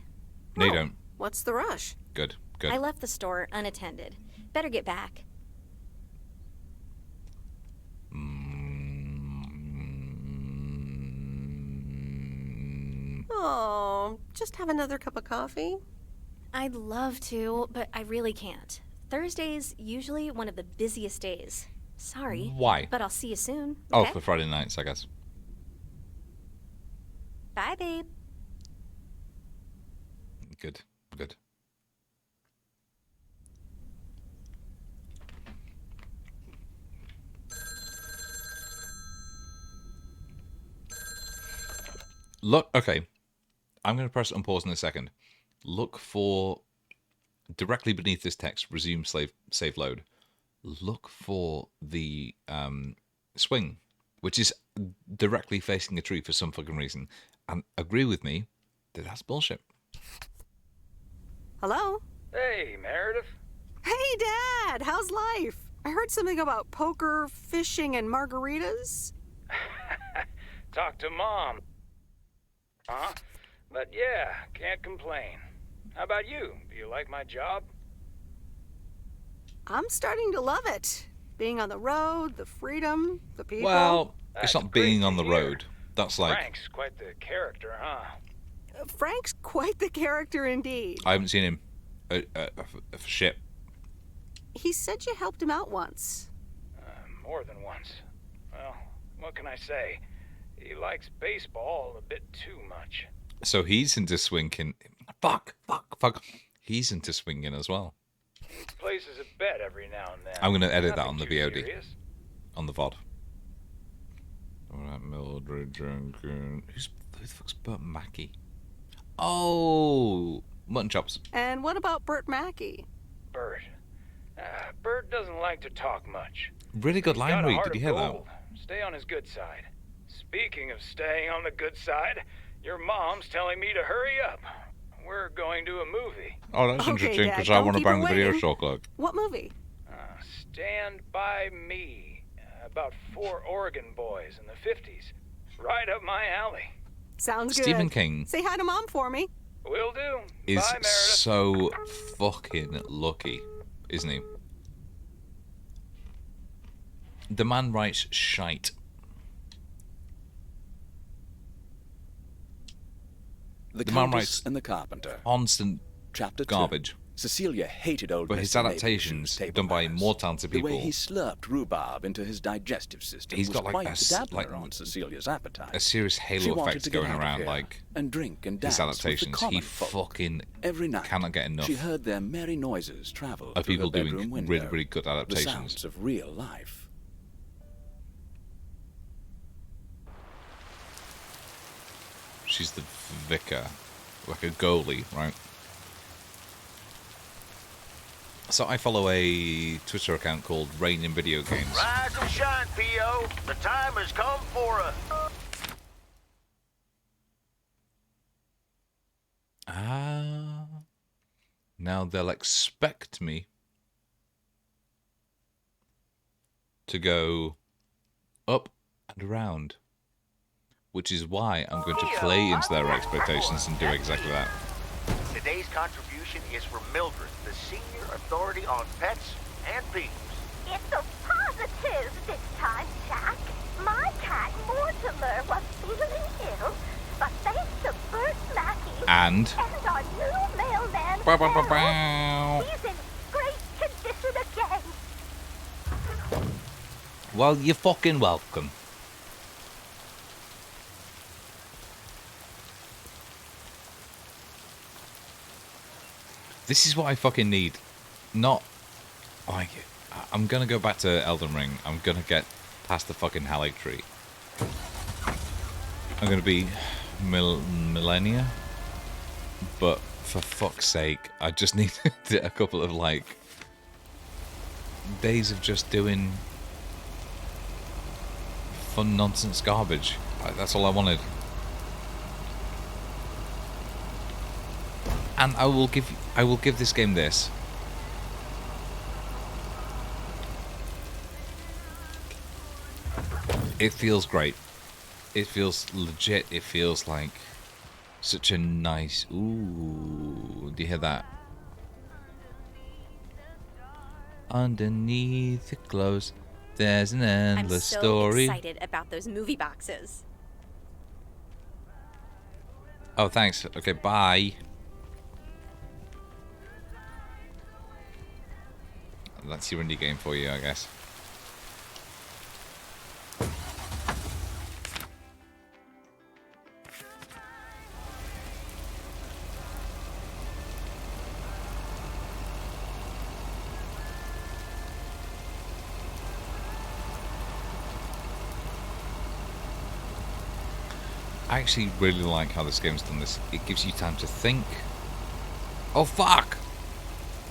you don't. What's the rush? Good, good. I left the store unattended. Better get back. Oh, just have another cup of coffee? I'd love to, but I really can't. Thursday's usually one of the busiest days. Sorry. Why? But I'll see you soon. Oh, Okay? for Friday nights, I guess. Bye, babe. Good, good. Look, okay. I'm going to press unpause in a second. Look for, directly beneath this text, resume save load. Look for the swing, which is directly facing a tree for some fucking reason. And agree with me that that's bullshit. Hello? Hey, Meredith. Hey, Dad! How's life? I heard something about poker, fishing, and margaritas. Talk to Mom. Huh? But yeah, can't complain. How about you? Do you like my job? I'm starting to love it. Being on the road, the freedom, the people. Well, That's it's not being great on to the hear. road. That's like, Frank's quite the character, huh? Frank's quite the character indeed. I haven't seen him for shit. He said you helped him out once. More than once. Well, what can I say? He likes baseball a bit too much. So he's into swinging. Fuck. He's into swinging as well. Places a bet every now and then. I'm going to edit that Nothing on the too VOD. serious. On the VOD. Alright, Mildred Jenkins. Who the fuck's Burt Mackey? Oh, mutton chops. And what about Burt Mackey? Bert. Bert doesn't like to talk much. Really good He's line got a read. heart Did of you hear gold. Stay on his good side. Speaking of staying on the good side, your mom's telling me to hurry up. We're going to a movie. that? Oh, that's Okay, interesting Dad, because I don't want to keep her bang the video waiting. store clerk. What movie? Stand By Me. About 4 Oregon boys in the 50s. Right up my alley. Sounds good. Stephen King Say hi to Mom for me. Will do. is Bye, Meredith. so fucking lucky, isn't he? The man writes shite. The The man Countess writes and the Carpenter. constant Chapter 2. garbage. Cecilia hated old But his Mr. Mabel adaptations table done by manners. more talented The way people. he slurped rhubarb into his digestive system He's was got like quite a the dabbler on Cecilia's appetite. A serious She halo wanted effect to get going out of around, here like and drink and his dance with the adaptations. common He folk. fucking Every night cannot get enough she heard their merry noises travel of through people her bedroom doing window. really, really good The adaptations. sounds of real life. She's the vicar, like a goalie, right? So I follow a Twitter account called Rain in Video Games. Rise and shine, P.O. The time has come for a... Now they'll expect me to go up and around, which is why I'm going to play into their expectations and do exactly that. Today's contribution is from Mildred, the senior authority on pets and peeves. It's a positive this time, Jack. My cat Mortimer was feeling ill, but thanks to Bert Mackey And our new mailman, Bow, bow, bow, Harold, bow. he's in great condition again. Well, you're fucking welcome. This is what I fucking need. Not like I'm gonna go back to Elden Ring. I'm gonna get past the fucking Haligtree. I'm gonna be millennia, but for fuck's sake, I just need a couple of like days of just doing fun nonsense garbage. That's all I wanted. And I will give this game this. It feels great. It feels legit. It feels like such a nice... Ooh, do you hear that? Underneath the clothes, there's an endless I'm so story. excited about those movie boxes. Oh, thanks. Okay, bye. That's your indie game for you, I guess. I actually really like how this game's done this. It gives you time to think. Oh, fuck!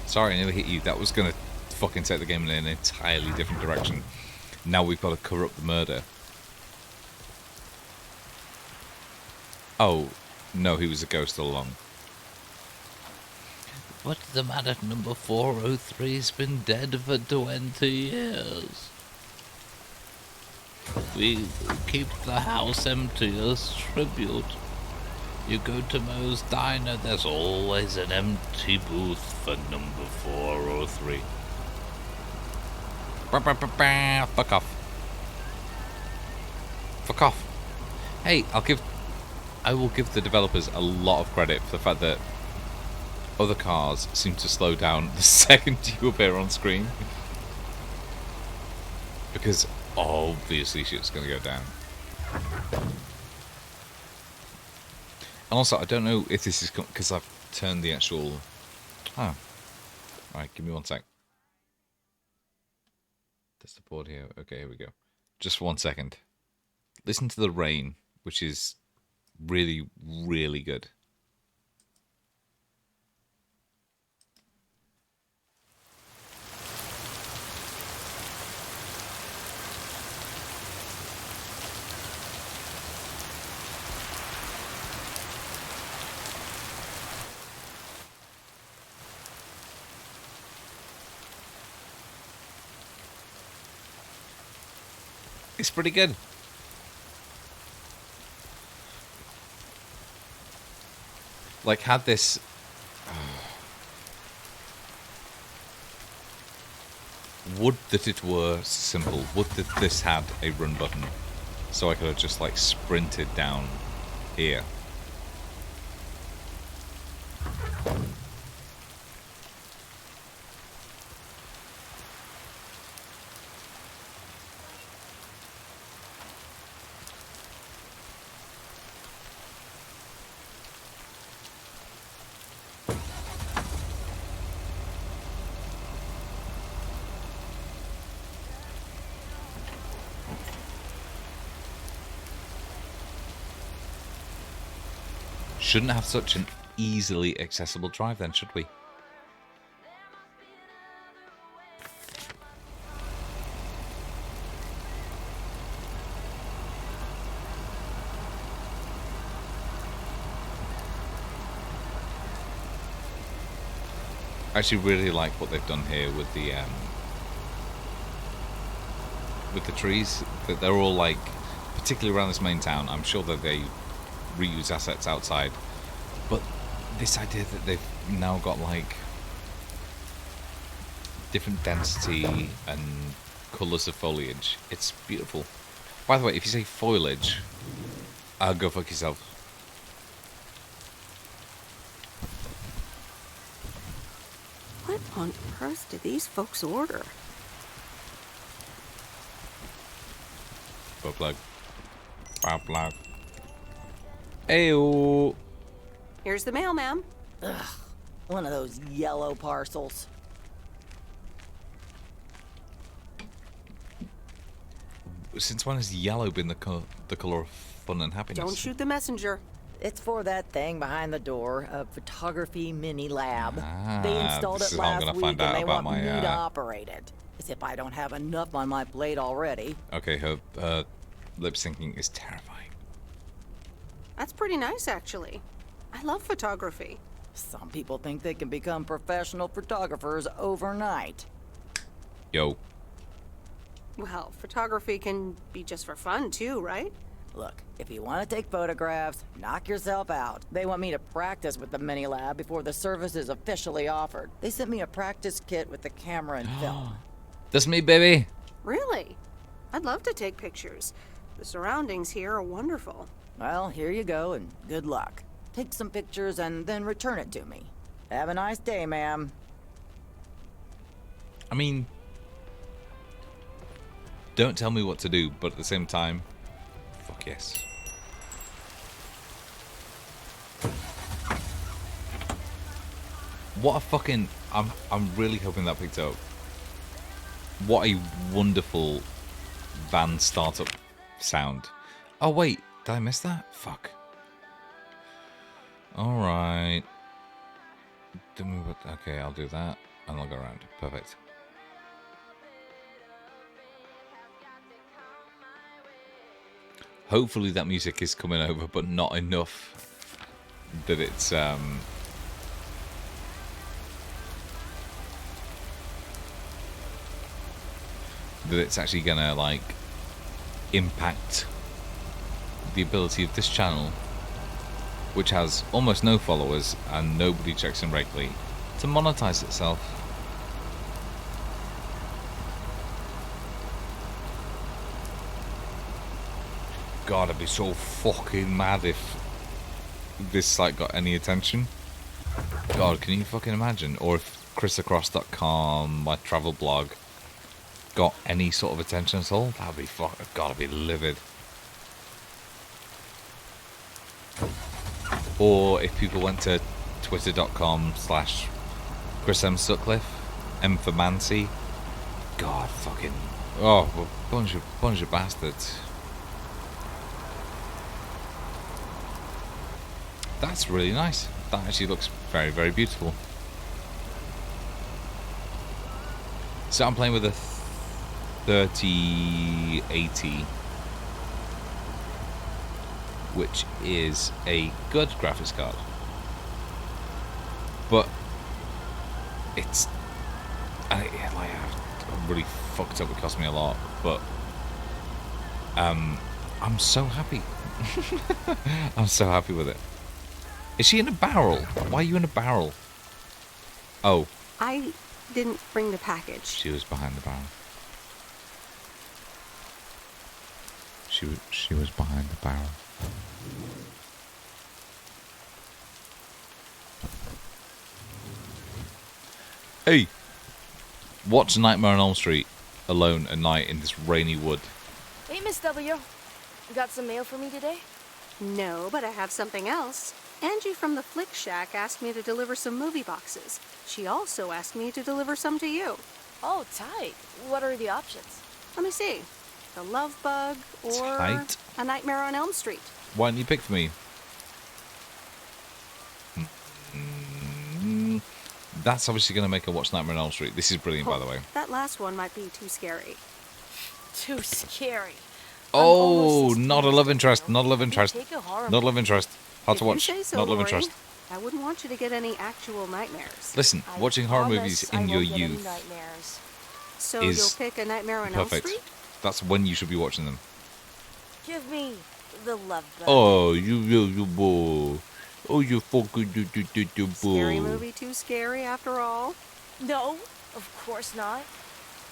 Sorry, I nearly hit you. That was going to fucking take the game in an entirely different direction. Now we've got to cover up the murder. Oh, no, he was a ghost all along. What's the matter? Number 403's been dead for 20 years. We keep the house empty as tribute. You go to Moe's Diner, there's always an empty booth for number 403. Fuck off. Fuck off. Hey, I will give the developers a lot of credit for the fact that other cars seem to slow down the second you appear on screen. Because obviously shit's gonna go down. And also, I don't know if this is because I've turned the actual... Oh. Alright, give me 1 sec. That's the board here. Okay, here we go. Just 1 second. Listen to the rain, which is really, really good. It's pretty good. Like, had this... Would that it were simple. Would that this had a run button. So I could have just, like, sprinted down here. shouldn't have such an easily accessible drive then, should we? I actually really like what they've done here with the trees. That they're all like, particularly around this main town. I'm sure that they reuse assets outside, but this idea that they've now got like different density and colours of foliage, it's beautiful. By the way, if you say foliage, go fuck yourself. What on earth did these folks order? Bow plug. Bow plug. Ayo. Here's the mail, ma'am. Ugh, one of those yellow parcels. Since when has yellow been the color of fun and happiness? Don't shoot the messenger. It's for that thing behind the door, a photography mini lab. Ah, they installed this it is how I'm last gonna week find and out they about want my, me to operate it. As if I don't have enough on my plate already. Okay, her lip syncing is terrifying. That's pretty nice, actually. I love photography. Some people think they can become professional photographers overnight. Yo. Well, photography can be just for fun, too, right? Look, if you want to take photographs, knock yourself out. They want me to practice with the mini lab before the service is officially offered. They sent me a practice kit with the camera and film. That's me, baby. Really? I'd love to take pictures. The surroundings here are wonderful. Well, here you go, and good luck. Take some pictures and then return it to me. Have a nice day, ma'am. I mean, don't tell me what to do, but at the same time, fuck yes. What a fucking... I'm really hoping that picked up. What a wonderful van startup sound. Oh wait, did I miss that? Fuck. Alright. Okay, I'll do that and I'll go around. Perfect. Hopefully that music is coming over, but not enough that it's that it's actually gonna like impact the ability of this channel, which has almost no followers and nobody checks in regularly, to monetize itself. God, I'd be so fucking mad if this site got any attention. God, can you fucking imagine? Or if chrisacross.com, my travel blog, got any sort of attention at all? That'd be fucking... God, I'd be livid. Or if people went to twitter.com/Chris M. Sutcliffe, M for Mancy. God, fucking... Oh, bunch of bastards. That's really nice. That actually looks very, very beautiful. So I'm playing with a 3080, which is a good graphics card, but it's I'm really fucked up. It cost me a lot, but I'm so happy. I'm so happy with it. Is she in a barrel? Why are you in a barrel? Oh. I didn't bring the package. She was behind the barrel. She was behind the barrel. Hey! Watch Nightmare on Elm Street alone at night in this rainy wood. Hey, Miss W. You got some mail for me today? No, but I have something else. Angie from the Flick Shack asked me to deliver some movie boxes. She also asked me to deliver some to you. Oh, tight. What are the options? Let me see. The Love Bug or Tight. A Nightmare on Elm Street. Why didn't you pick for me? That's obviously going to make her watch Nightmare on Elm Street. This is brilliant, by the way. That last one might be too scary. Too scary. Oh, not a love interest. Not a love interest. Take a horror Not a love interest. Hard to If you watch. say so, Not love Lori, interest. I wouldn't want you to get any actual nightmares. Listen, watching horror movies in your youth So is you'll pick a Nightmare on Elm perfect. Street? That's when you should be watching them. Give me the love bug. Oh, you boy. Oh, you fucking Scary boy. movie too scary after all? No, of course not.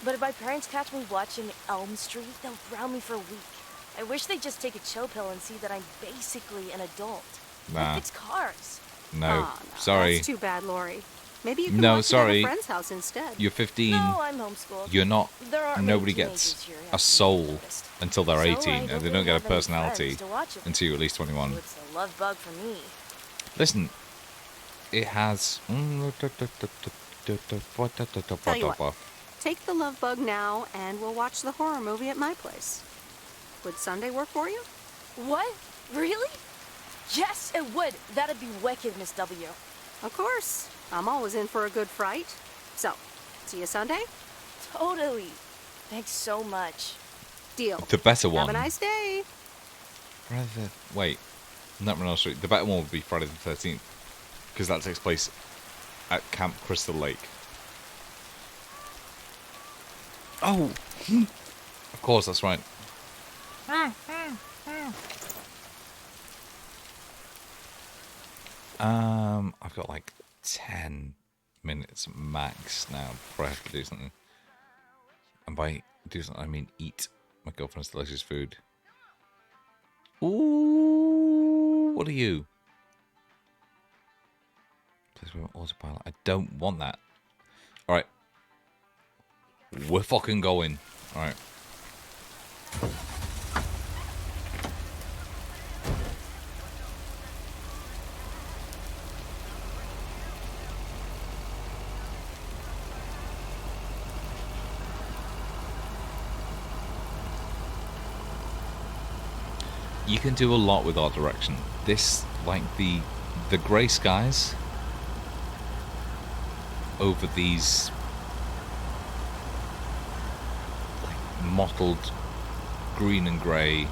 But if my parents catch me watching Elm Street, they'll ground me for a week. I wish they'd just take a chill pill and see that I'm basically an adult. Nah. I fix cars. No, Oh, no, sorry. That's too bad, Lori. Maybe you can No, watch it sorry. at a friend's house instead. You're 15. No, I'm homeschooled. You're not. There aren't Nobody many gets teenagers here who a have soul noticed. until they're So I 18, don't and they really don't get a have any personality friends to watch it until you're at least 21. So it's a love bug for me. Listen, it has. Tell you what, take the love bug now, and we'll watch the horror movie at my place. Would Sunday work for you? What? Really? Yes, it would. That'd be wicked, Miss W. Of course. I'm always in for a good fright. So, see you Sunday? Totally. Thanks so much. Deal. The better one. Have a nice day. Wait, Nightmare on Elm Street. The better one would be Friday the 13th, because that takes place at Camp Crystal Lake. Oh, of course, that's right. I've got like 10 minutes max now before I have to do something. And by do something, I mean eat my girlfriend's delicious food. Ooh, what are you? Please remember autopilot. I don't want that. Alright. We're fucking going. Alright. You can do a lot with art direction. This, like the grey skies over these like mottled green and grey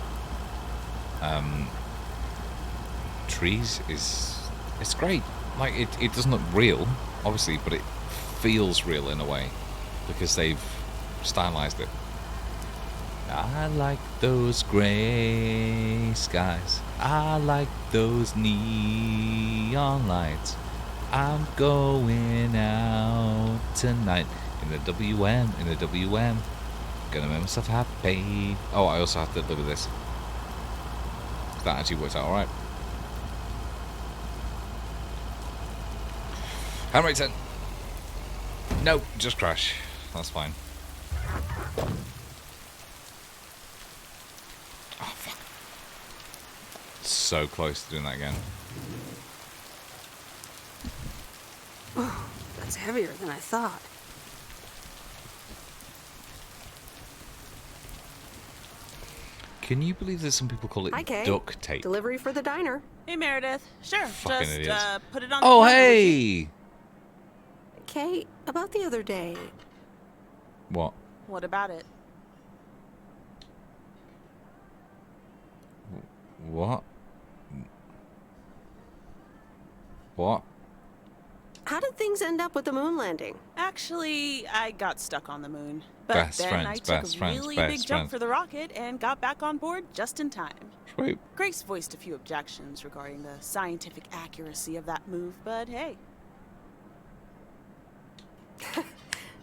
trees it's great. Like it doesn't look real, obviously, but it feels real in a way because they've stylized it. I like those grey skies. I like those neon lights. I'm going out tonight in the WM, in the WM. Gonna make myself happy. Oh, I also have to look at this. That actually works out alright. Handbrake 10. No, just crash. That's fine. Oh, fuck. So close to doing that again. Oh, that's heavier than I thought. Can you believe that some people call it Hi, Kay. duct tape? Delivery for the diner. Hey, Meredith. Sure. Fucking Just idiots. put it on the Oh, counter, would you? hey! Kay, about the other day. What? What about it? What? What? How did things end up with the moon landing? Actually, I got stuck on the moon. But Best then friends, I took best a friends, really best big jump friends. for the rocket and got back on board just in time. Sweet. Grace voiced a few objections regarding the scientific accuracy of that move, but hey.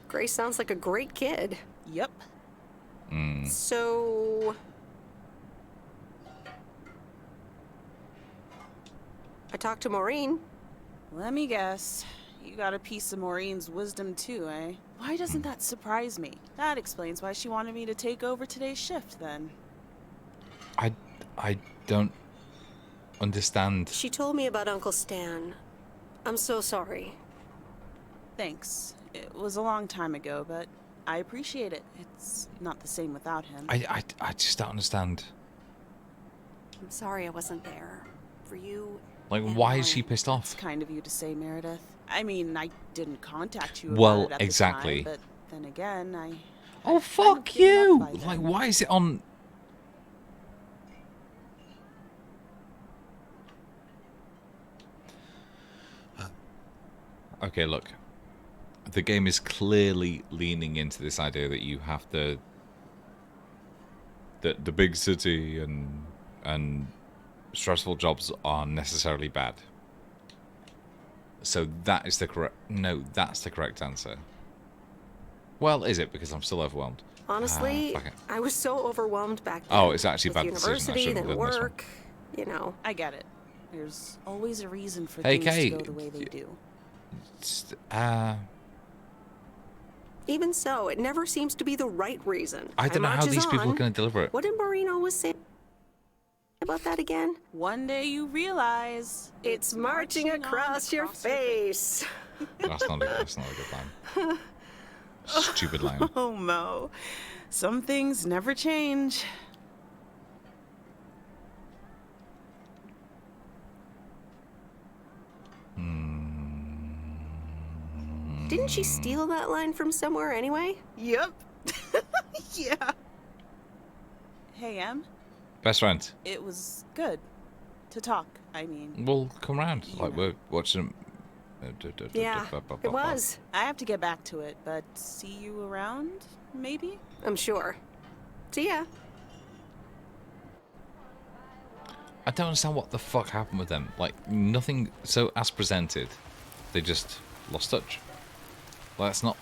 Grace sounds like a great kid. Yep. So... I talked to Maureen. Let me guess. You got a piece of Maureen's wisdom too, eh? Why doesn't that surprise me? That explains why she wanted me to take over today's shift, then. I don't understand. She told me about Uncle Stan. I'm so sorry. Thanks. It was a long time ago, but I appreciate it. It's not the same without him. I just don't understand. I'm sorry I wasn't there. For you Like, And why is she pissed off? It's kind of you to say, Meredith. I mean, I didn't contact you Well, about it at exactly. the time, but then again, Oh, fuck you! Like, why is it on... Okay, look. The game is clearly leaning into this idea that you have to... That the big city and stressful jobs are necessarily bad. So that is the correct... No, that's the correct answer. Well, is it? Because I'm still overwhelmed. Honestly, Fuck it. I was so overwhelmed back then. Oh, it's actually a with bad decision. I university, shouldn't have then done this one. work, you know. I get it. There's always a reason for Hey, things Kate. to go the way they do. Even so, it never seems to be the right reason. I don't know how these people are going to deliver it. What did Maureen always say about that again? One day you realize it's marching across your face. That's not a good line. Stupid line. Oh, Mo. Some things never change. Didn't she steal that line from somewhere anyway? Yep. Yeah. Hey, Em. Best friend. It was good to talk. I mean, Well, come round. Like, we're watching... Yeah, it was. I have to get back to it, but see you around, maybe? I'm sure. See ya. I don't understand what the fuck happened with them. Like, nothing... So, as presented, they just lost touch. Well, that's not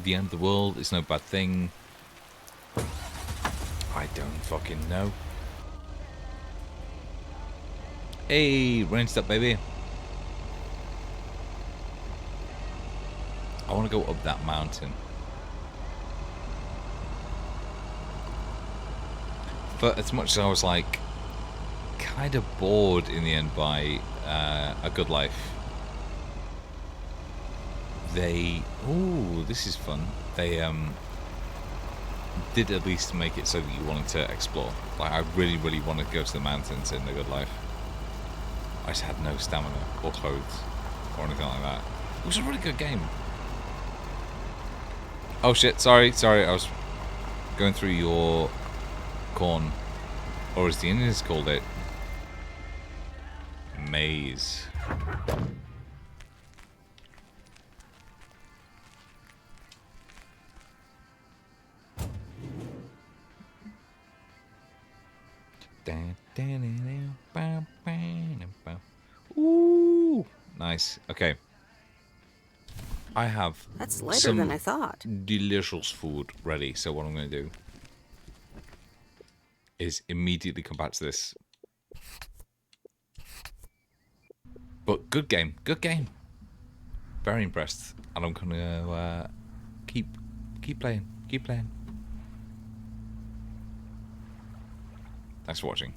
the end of the world. It's no bad thing. I don't fucking know. Hey, ranged up, baby. I want to go up that mountain. But as much as I was like kind of bored in the end by A Good Life, they... Ooh, this is fun. They did at least make it so that you wanted to explore. Like, I really, really wanted to go to the mountains in The Good Life. I just had no stamina or clothes or anything like that. It was a really good game. Oh shit, sorry, I was going through your corn, or as the Indians called it, maze. Ooh, nice. Okay. I have That's lighter some than I thought. delicious food ready. So what I'm going to do is immediately come back to this. But good game, good game. Very impressed, and I'm going to keep playing, keep playing. Thanks for watching.